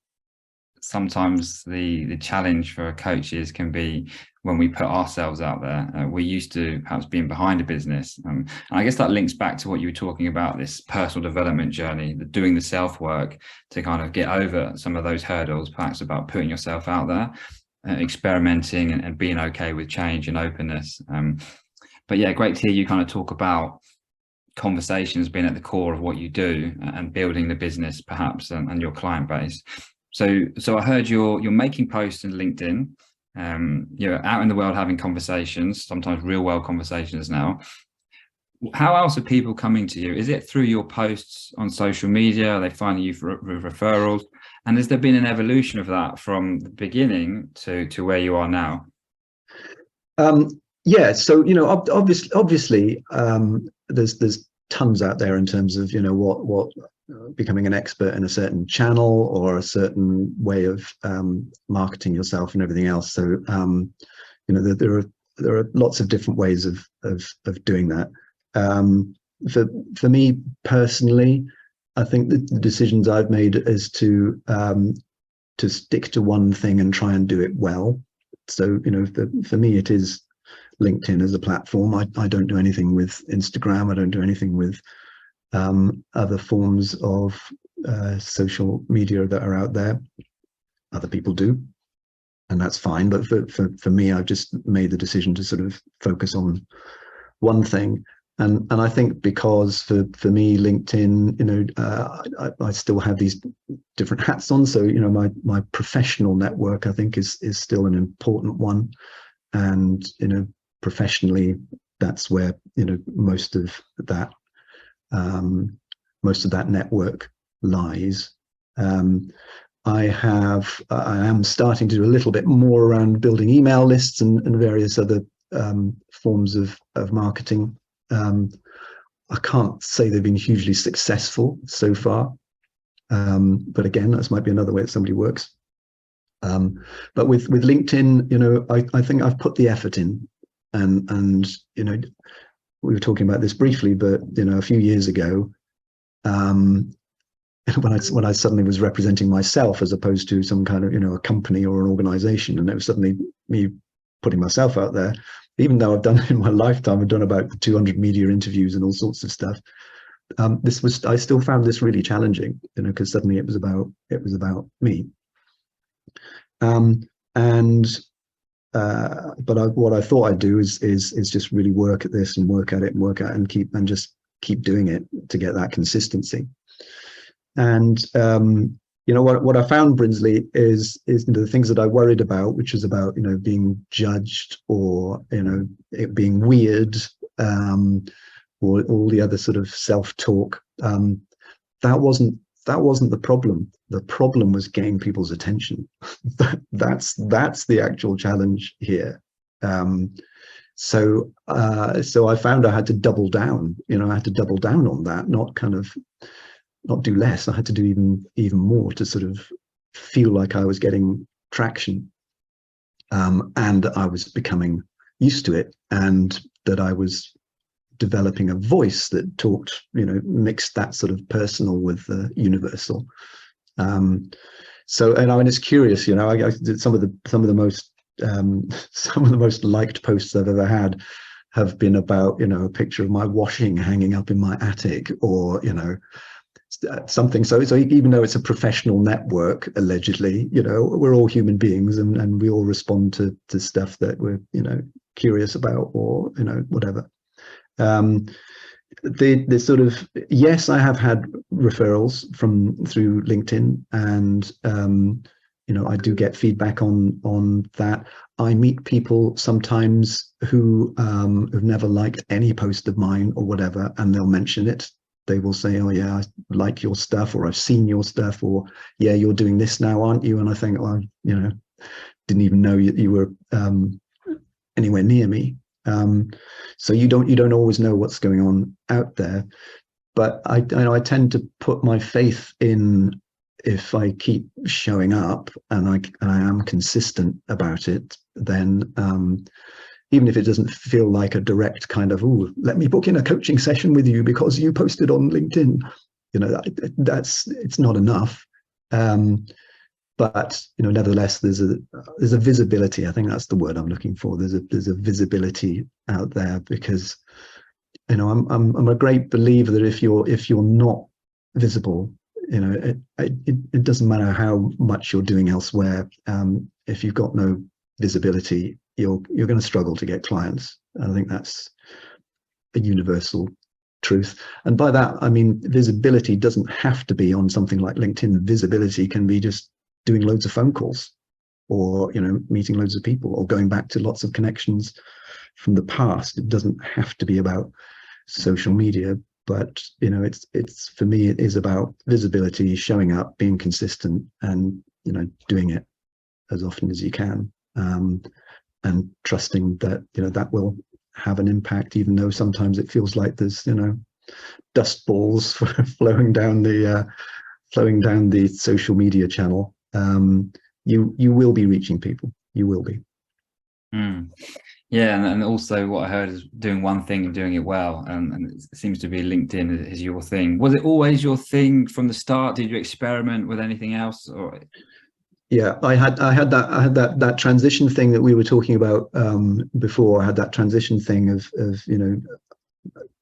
sometimes the challenge for coaches can be when we put ourselves out there. We're used to perhaps being behind a business, and I guess that links back to what you were talking about, this personal development journey, doing the self work to kind of get over some of those hurdles, perhaps about putting yourself out there, experimenting and being okay with change and openness. But yeah, great to hear you kind of talk about conversations being at the core of what you do and building the business perhaps and your client base. So I heard you're making posts in LinkedIn, you're out in the world having conversations, sometimes real world conversations now. How else are people coming to you? Is it through your posts on social media? Are they finding you for referrals? And has there been an evolution of that from the beginning to where you are now?
Yeah, so obviously there's tons out there in terms of what becoming an expert in a certain channel or a certain way of marketing yourself and everything else. So there are lots of different ways of doing that. For me personally, I think the decisions I've made is to stick to one thing and try and do it well. So for me it is LinkedIn as a platform. I don't do anything with Instagram. I don't do anything with other forms of social media that are out there. Other people do. and that's fine. But for me, I've just made the decision to sort of focus on one thing. And I think because for me, LinkedIn, I still have these different hats on. So, my professional network, I think, is still an important one. And, professionally, that's where, most of that network lies. I am starting to do a little bit more around building email lists and various other forms of marketing. I can't say they've been hugely successful so far, but again, this might be another way that somebody works. But with LinkedIn, I think I've put the effort in, and we were talking about this briefly, but a few years ago, when I suddenly was representing myself as opposed to some kind of a company or an organization, and it was suddenly me putting myself out there. Even though I've done in my lifetime, I've done about 200 media interviews and all sorts of stuff. I still found this really challenging, because suddenly it was about me. But what I thought I'd do is just really work at this and work at it and just keep doing it to get that consistency. And what I found, Brinsley, is the things that I worried about, which is about being judged or it being weird, or all the other sort of self-talk. That wasn't the problem. The problem was getting people's attention. That's the actual challenge here. So I found I had to double down. I had to double down on that, not do less. I had to do even more to sort of feel like I was getting traction, and I was becoming used to it, and that I was developing a voice that talked, mixed that sort of personal with the universal. So, and it's curious, I did some of the most liked posts I've ever had have been about, a picture of my washing hanging up in my attic, or something. So even though it's a professional network, allegedly, we're all human beings, and we all respond to stuff that we're curious about, or whatever. The sort of, yes, I have had referrals through LinkedIn, and I do get feedback on that. I meet people sometimes who've never liked any post of mine or whatever, and they'll mention it. They will say, "Oh yeah, I like your stuff," or "I've seen your stuff," or "Yeah, you're doing this now, aren't you?" And I think, well, didn't even know you were anywhere near me. So you don't always know what's going on out there. But I tend to put my faith in, if I keep showing up and I am consistent about it, then even if it doesn't feel like a direct kind of, "Ooh, let me book in a coaching session with you because you posted on LinkedIn," it's not enough. But nevertheless, there's a visibility. I think that's the word I'm looking for. There's a visibility out there, because I'm a great believer that if you're not visible, it doesn't matter how much you're doing elsewhere. If you've got no visibility, you're going to struggle to get clients. I think that's a universal truth. And by that, I mean, visibility doesn't have to be on something like LinkedIn. Visibility can be just doing loads of phone calls, or meeting loads of people, or going back to lots of connections from the past. It doesn't have to be about social media, but it's for me, it is about visibility, showing up, being consistent, and doing it as often as you can, and trusting that that will have an impact, even though sometimes it feels like there's dust balls flowing down the social media channel. You will be reaching people. You will be.
Yeah, and also what I heard is doing one thing and doing it well, and it seems to be LinkedIn is your thing. Was it always your thing from the start? Did you experiment with anything else? Or
yeah, I had that transition thing that we were talking about before. I had that transition thing of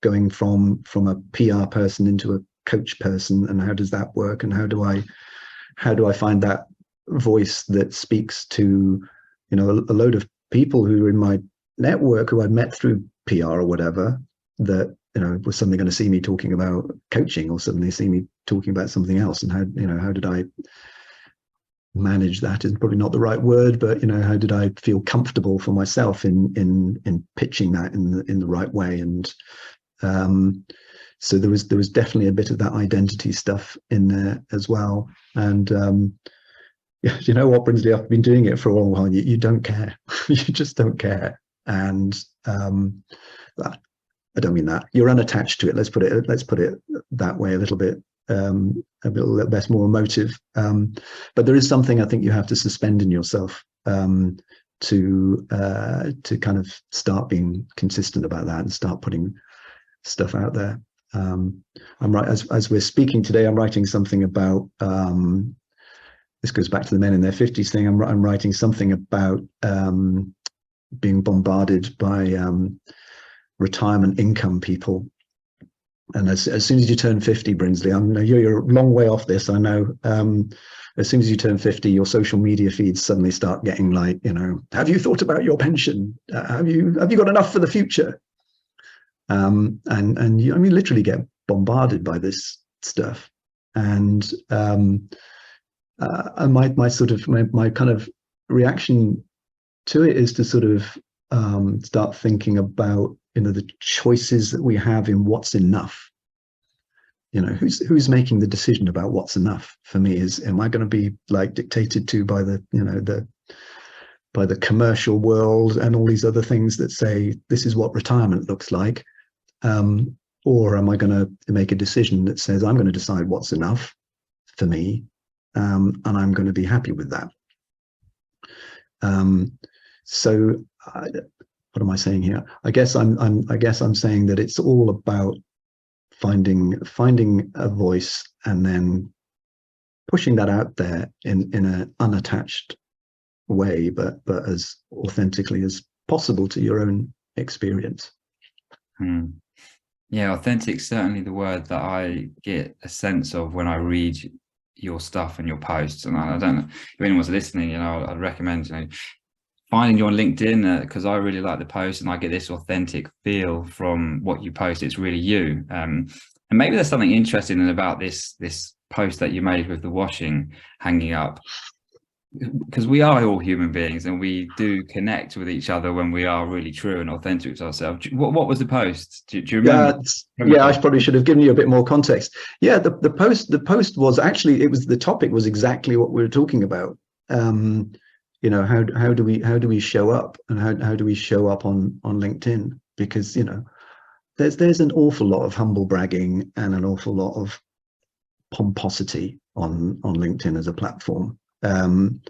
going from a PR person into a coach person, and how does that work, and how do I find that voice that speaks to you know, a load of people who were in my network who I'd met through PR or whatever, that, you know, was suddenly going to see me talking about coaching, or suddenly see me talking about something else. And how, you know, how did I manage that is probably not the right word, but, you know, how did I feel comfortable for myself in pitching that in the right way? And so there was definitely a bit of that identity stuff in there as well. And yeah, you know what, Brinsley, I've been doing it for a long while. You don't care. You just don't care. And I don't mean that. You're unattached to it. Let's put it that way, a little bit less more emotive. But there is something I think you have to suspend in yourself to kind of start being consistent about that and start putting stuff out there. I'm right, as we're speaking today, I'm writing something about this goes back to the men in their 50s thing. I'm writing something about being bombarded by retirement income people. And as soon as you turn 50, Brinsley, you're a long way off this, I know. As soon as you turn 50, your social media feeds suddenly start getting like, you know, have you thought about your pension? Have you got enough for the future? And you, I mean, literally get bombarded by this stuff. And my kind of reaction to it is to sort of start thinking about, you know, the choices that we have in what's enough. You know, who's making the decision about what's enough for me? Am I going to be like dictated to by the, you know, by the commercial world and all these other things that say this is what retirement looks like, or am I going to make a decision that says I'm going to decide what's enough for me, and I'm going to be happy with that. So what am I saying here? I guess I'm saying that it's all about finding a voice and then pushing that out there in an unattached way, but as authentically as possible to your own experience.
Yeah, authentic is certainly the word that I get a sense of when I read your stuff and your posts. And I don't know if anyone's listening, you know, I'd recommend, you know, finding you on LinkedIn, because I really like the post and I get this authentic feel from what you post. It's really you. And maybe there's something interesting about this post that you made with the washing hanging up, because we are all human beings and we do connect with each other when we are really true and authentic to ourselves. What was the post? Do you remember?
Yeah, I probably should have given you a bit more context. Yeah, the post was actually, the topic was exactly what we were talking about. You know, how do we show up, and how do we show up on LinkedIn? Because, you know, there's an awful lot of humble bragging and an awful lot of pomposity on LinkedIn as a platform. And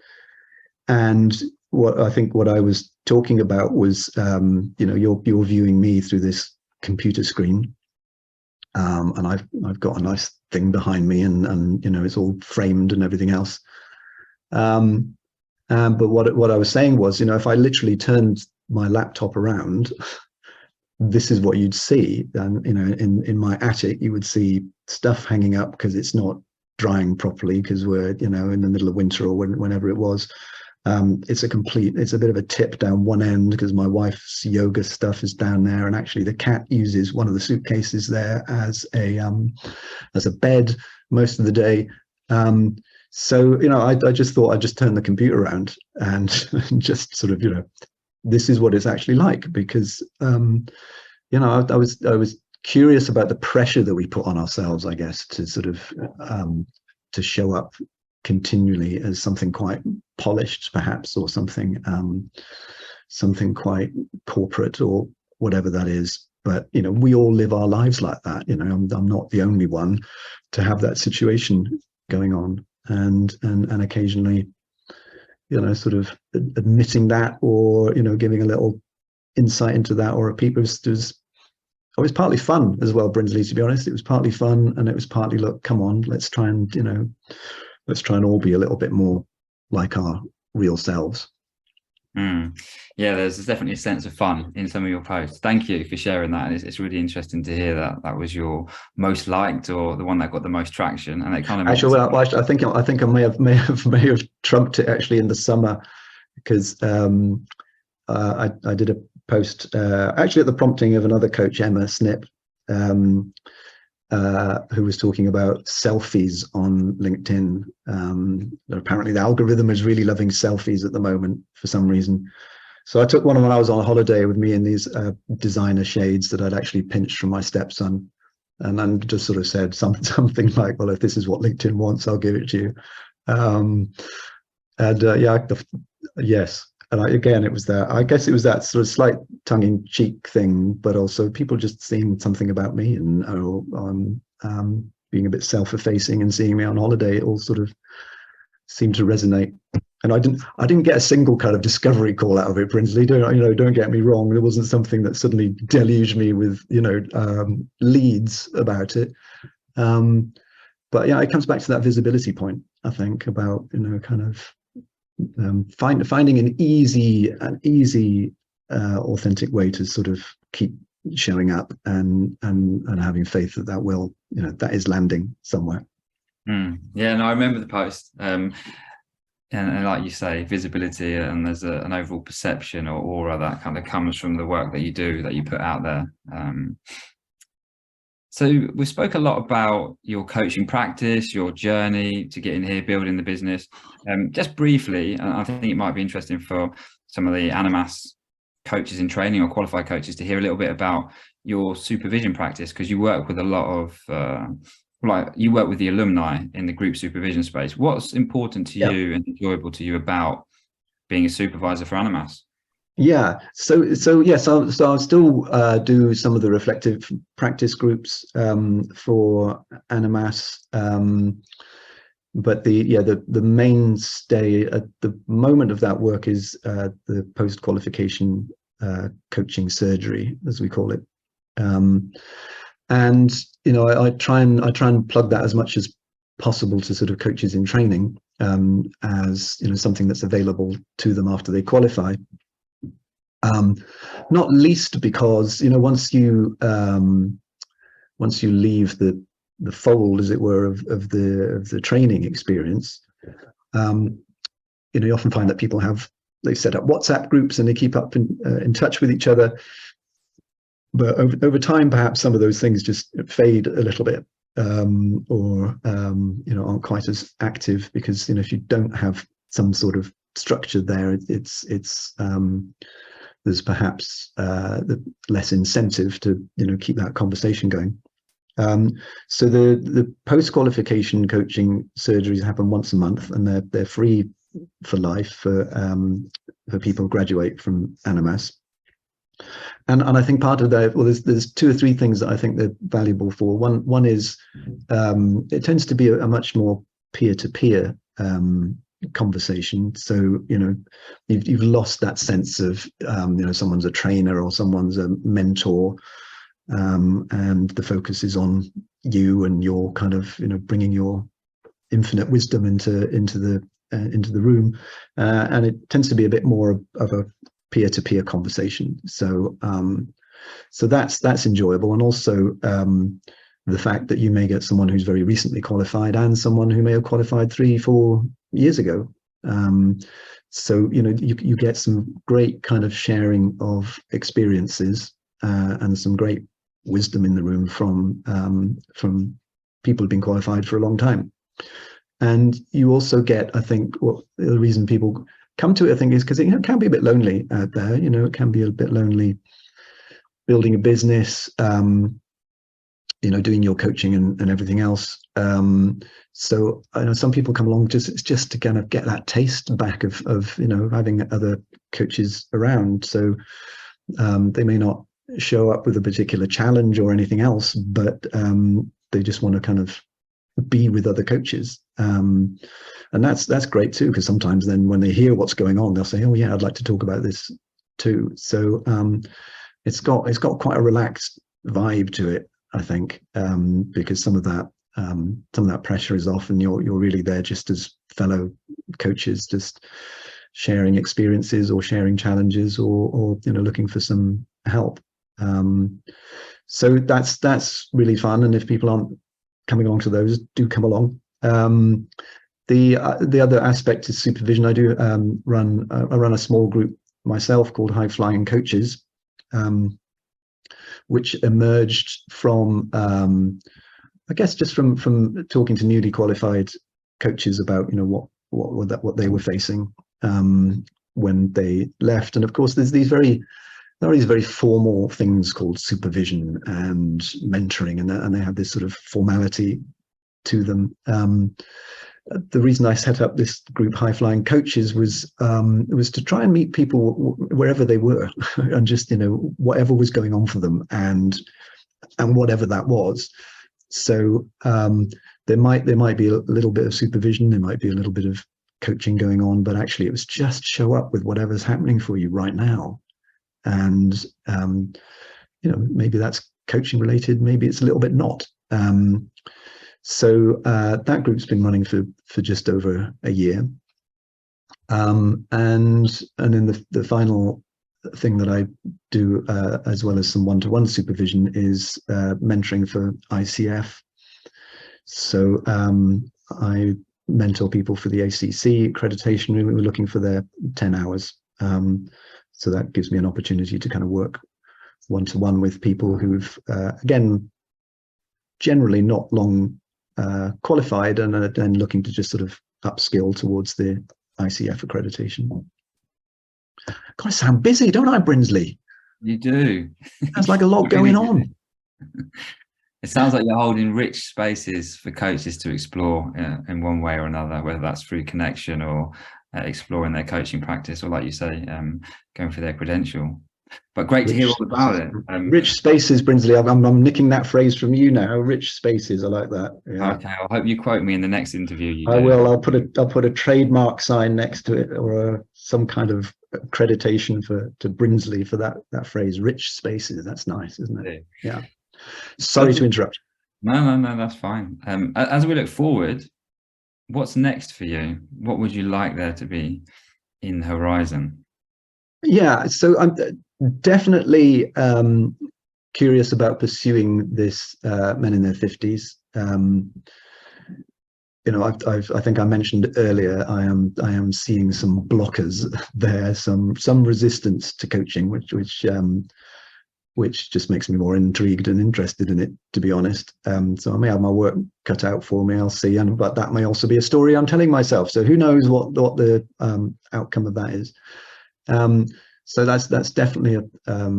what I was talking about was, you know, you're viewing me through this computer screen, and I've got a nice thing behind me, and you know, it's all framed and everything else. But what I was saying was, you know, if I literally turned my laptop around, this is what you'd see. And, you know, in my attic, you would see stuff hanging up because it's not drying properly, because we're, you know, in the middle of winter or whenever it was. It's a bit of a tip down one end because my wife's yoga stuff is down there, and actually the cat uses one of the suitcases there as a bed most of the day. So, you know, I just thought I'd just turn the computer around and just sort of, you know, this is what it's actually like, because, you know, I was curious about the pressure that we put on ourselves, I guess, to sort of, to show up continually as something quite polished, perhaps, or something quite corporate or whatever that is. But, you know, we all live our lives like that. You know, I'm not the only one to have that situation going on. And occasionally, you know, sort of admitting that, or, you know, giving a little insight into that, or a peep, it was partly fun as well, Brinsley, to be honest. It was partly fun, and it was partly, look, come on, let's try and all be a little bit more like our real selves.
Yeah, there's definitely a sense of fun in some of your posts. Thank you for sharing that. And it's really interesting to hear that was your most liked, or the one that got the most traction. And it kind of
actually, well, I think I may have trumped it actually in the summer, because I did a post actually at the prompting of another coach, Emma Snip, who was talking about selfies on LinkedIn. Apparently the algorithm is really loving selfies at the moment for some reason. So I took one when I was on holiday with me in these designer shades that I'd actually pinched from my stepson, and then just sort of said something like, well, if this is what LinkedIn wants, I'll give it to you. Yes. And again, it was that, I guess it was that sort of slight tongue-in-cheek thing, but also people just seeing something about me and being a bit self-effacing and seeing me on holiday, it all sort of seemed to resonate. And I didn't get a single kind of discovery call out of it, Brinsley. Don't get me wrong. There wasn't something that suddenly deluged me with leads about it. But yeah, it comes back to that visibility point, I think, about kind of finding an easy, authentic way to sort of keep showing up and having faith that will, that is landing somewhere.
Yeah, no, I remember the post. And like you say, visibility, and there's an overall perception or aura that kind of comes from the work that you do, that you put out there. So we spoke a lot about your coaching practice, your journey to get in here, building the business. Just briefly, and I think it might be interesting for some of the Animas coaches in training or qualified coaches to hear a little bit about your supervision practice, because you work with a lot of you work with the alumni in the group supervision space. What's important to you and enjoyable to you about being a supervisor for Animas?
Yeah, so yes, I'll still do some of the reflective practice groups for Animas, but the mainstay at the moment of that work is the post-qualification coaching surgery, as we call it. And I try and plug that as much as possible to sort of coaches in training, as something that's available to them after they qualify. Not least because once you leave the fold, as it were, of the training experience, you often find that people they set up WhatsApp groups and they keep up in touch with each other. But over time, perhaps some of those things just fade a little bit, or aren't quite as active, because if you don't have some sort of structure there, there's perhaps less incentive to keep that conversation going. So the post-qualification coaching surgeries happen once a month, and they're free for life for people who graduate from Animas. And I think part of that, well, there's two or three things that I think they're valuable for. One is it tends to be a much more peer-to-peer conversation. So you've lost that sense of someone's a trainer or someone's a mentor, and the focus is on you and your kind of bringing your infinite wisdom into the room, and it tends to be a bit more of a peer-to-peer conversation. So that's enjoyable. And also the fact that you may get someone who's very recently qualified and someone who may have qualified 3-4 years ago. So you get some great kind of sharing of experiences, and some great wisdom in the room from people who've been qualified for a long time. And you also get, I think, the reason people come to it, I think, is because it can be a bit lonely out there. It can be a bit lonely building a business, doing your coaching and everything else. So I know some people come along just to kind of get that taste back of having other coaches around. So they may not show up with a particular challenge or anything else, but they just want to kind of be with other coaches. And that's great too, because sometimes then when they hear what's going on, they'll say, oh yeah, I'd like to talk about this too. So it's got quite a relaxed vibe to it, I think, because some of that pressure is off, and you're really there just as fellow coaches, just sharing experiences or sharing challenges, or looking for some help. So that's really fun, and if people aren't coming along to those, do come along. The other aspect is supervision. I do run a small group myself called High Flying Coaches, which emerged from I guess just from talking to newly qualified coaches about what they were facing when they left. And of course, there are these very formal things called supervision and mentoring, and they have this sort of formality to them. The reason I set up this group, High Flying Coaches, was to try and meet people wherever they were, and just whatever was going on for them, and whatever that was. So there might be a little bit of supervision, there might be a little bit of coaching going on, but actually it was just show up with whatever's happening for you right now. And maybe that's coaching related, maybe it's a little bit not. So that group's been running for just over a year. And then the final thing that I do, as well as some one-to-one supervision, is mentoring for ICF. So I mentor people for the ACC accreditation. We were looking for their 10 hours. So that gives me an opportunity to kind of work one-to-one with people who've, again, generally not long qualified and looking to just sort of upskill towards the ICF accreditation. God, I sound busy, don't I, Brinsley?
You do.
There's like a lot going on.
It sounds like you're holding rich spaces for coaches to explore in one way or another, whether that's through connection or exploring their coaching practice, or like you say, going for their credential. But great to hear all about it.
Rich spaces, Brinsley. I'm nicking that phrase from you now. Rich spaces. I like that. Yeah.
Okay, I hope you quote me in the next interview. You do.
I will. I'll put a trademark sign next to it, or some kind of accreditation to Brinsley for that phrase. Rich spaces. That's nice, isn't it? Yeah. Sorry to interrupt.
No, that's fine. As we look forward, what's next for you? What would you like there to be in the horizon?
Yeah, so I'm definitely curious about pursuing this men in their 50s. I think I mentioned earlier, I am seeing some blockers there, some resistance to coaching, which just makes me more intrigued and interested in it, to be honest. So I may have my work cut out for me, I'll see, but that may also be a story I'm telling myself. So who knows what the outcome of that is. So that's definitely a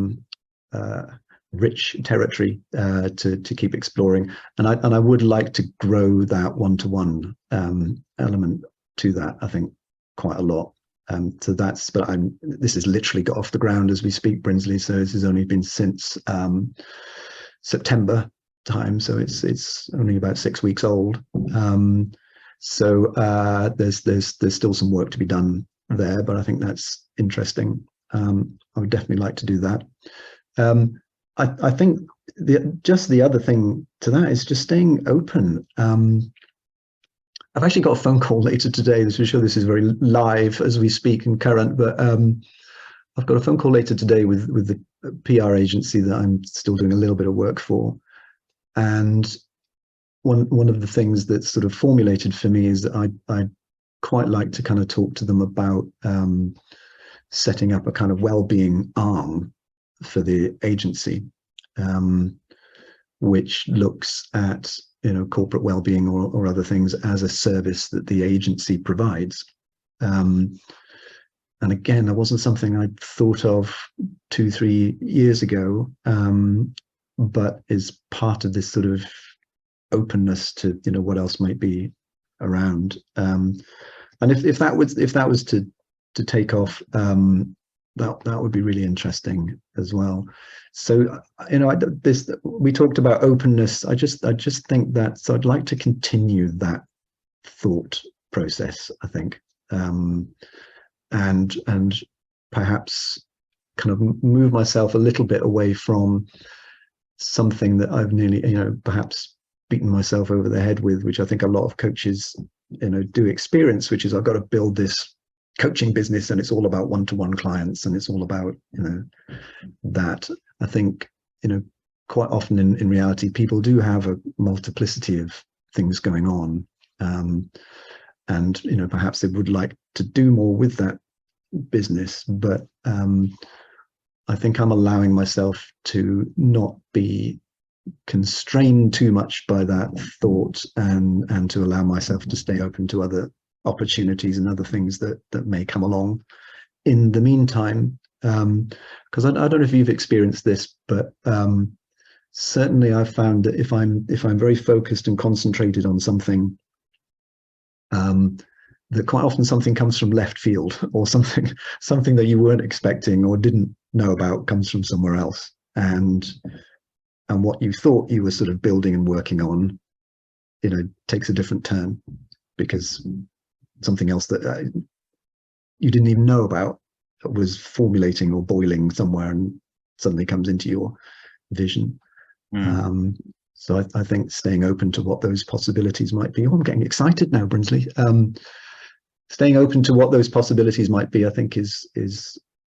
rich territory to keep exploring, and I would like to grow that one-to-one element to that, I think, quite a lot. So that's, but this has literally got off the ground as we speak, Brinsley. So this has only been since September time, so it's only about 6 weeks old. So there's still some work to be done there, but I think that's interesting. I would definitely like to do that. I think the other thing to that is just staying open. I've actually got a phone call later today. I'm sure this is very live as we speak and current, but I've got a phone call later today with the PR agency that I'm still doing a little bit of work for. And one of the things that's sort of formulated for me is that I'd quite like to kind of talk to them about setting up a kind of well-being arm for the agency, which looks at corporate well-being or other things as a service that the agency provides. And again, that wasn't something I'd thought of 2-3 years ago, but is part of this sort of openness to what else might be around. And if that was to take off, that would be really interesting as well. So we talked about openness. I just think that, so I'd like to continue that thought process, I think, and perhaps kind of move myself a little bit away from something that I've nearly perhaps beaten myself over the head with, which I think a lot of coaches do experience, which is I've got to build this coaching business and it's all about one-to-one clients and it's all about that. I think quite often in reality people do have a multiplicity of things going on, and perhaps they would like to do more with that business, but I think I'm allowing myself to not be constrained too much by that thought, and to allow myself to stay open to other opportunities and other things that may come along in the meantime. Because I don't know if you've experienced this, but certainly I've found that if I'm very focused and concentrated on something, that quite often something comes from left field, or something that you weren't expecting or didn't know about comes from somewhere else, and what you thought you were sort of building and working on, takes a different turn, because something else that you didn't even know about was formulating or boiling somewhere and suddenly comes into your vision. So I think staying open to what those possibilities might be. Oh, I'm getting excited now, Brinsley. Staying open to what those possibilities might be, I think, is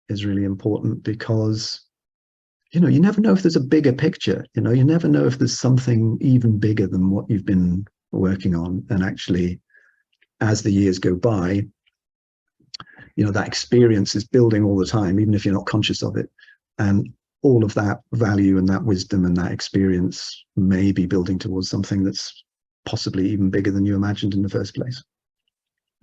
really important, because you never know if there's a bigger picture. You never know if there's something even bigger than what you've been working on. And actually, as the years go by, that experience is building all the time, even if you're not conscious of it. And all of that value and that wisdom and that experience may be building towards something that's possibly even bigger than you imagined in the first place.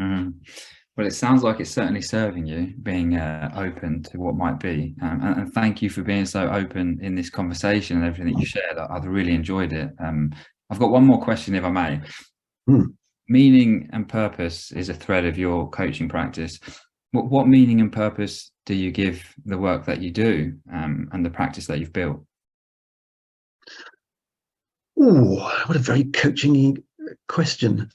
Well, it sounds like it's certainly serving you, being open to what might be. And thank you for being so open in this conversation and everything that you shared. I've really enjoyed it. I've got one more question, if I may. Meaning and purpose is a thread of your coaching practice. What meaning and purpose do you give the work that you do, and the practice that you've built?
Oh, what a very coaching-y question.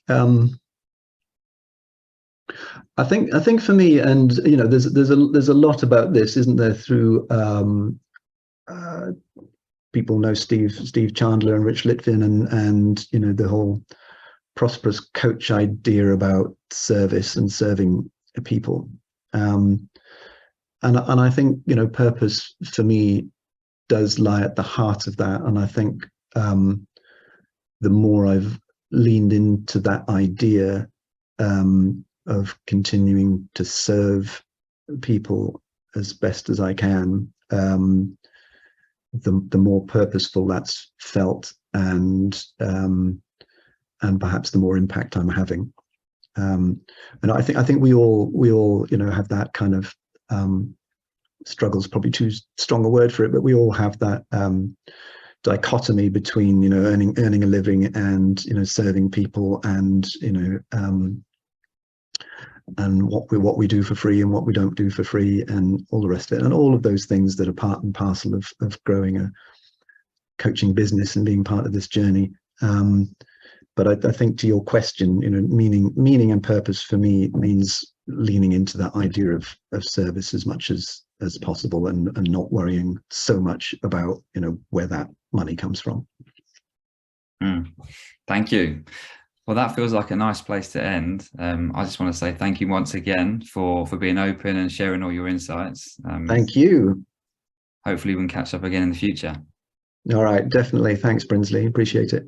I think for me, and there's a lot about this, isn't there? Through people know Steve Chandler and Rich Litvin, and the whole prosperous coach idea about service and serving people. And I think purpose for me does lie at the heart of that. And I think the more I've leaned into that idea of continuing to serve people as best as I can, the more purposeful that's felt, and perhaps the more impact I'm having. And I think we all have that kind of struggle's probably too strong a word for it, but we all have that dichotomy between earning a living and serving people, and and what we do for free and what we don't do for free, and all the rest of it, and all of those things that are part and parcel of growing a coaching business and being part of this journey. But I think, to your question, meaning and purpose for me means leaning into that idea of service as much as possible, and not worrying so much about where that money comes from.
Thank you. Well, that feels like a nice place to end. I just want to say thank you once again for being open and sharing all your insights.
Thank you.
Hopefully we can catch up again in the future.
All right, definitely. Thanks, Brinsley. Appreciate it.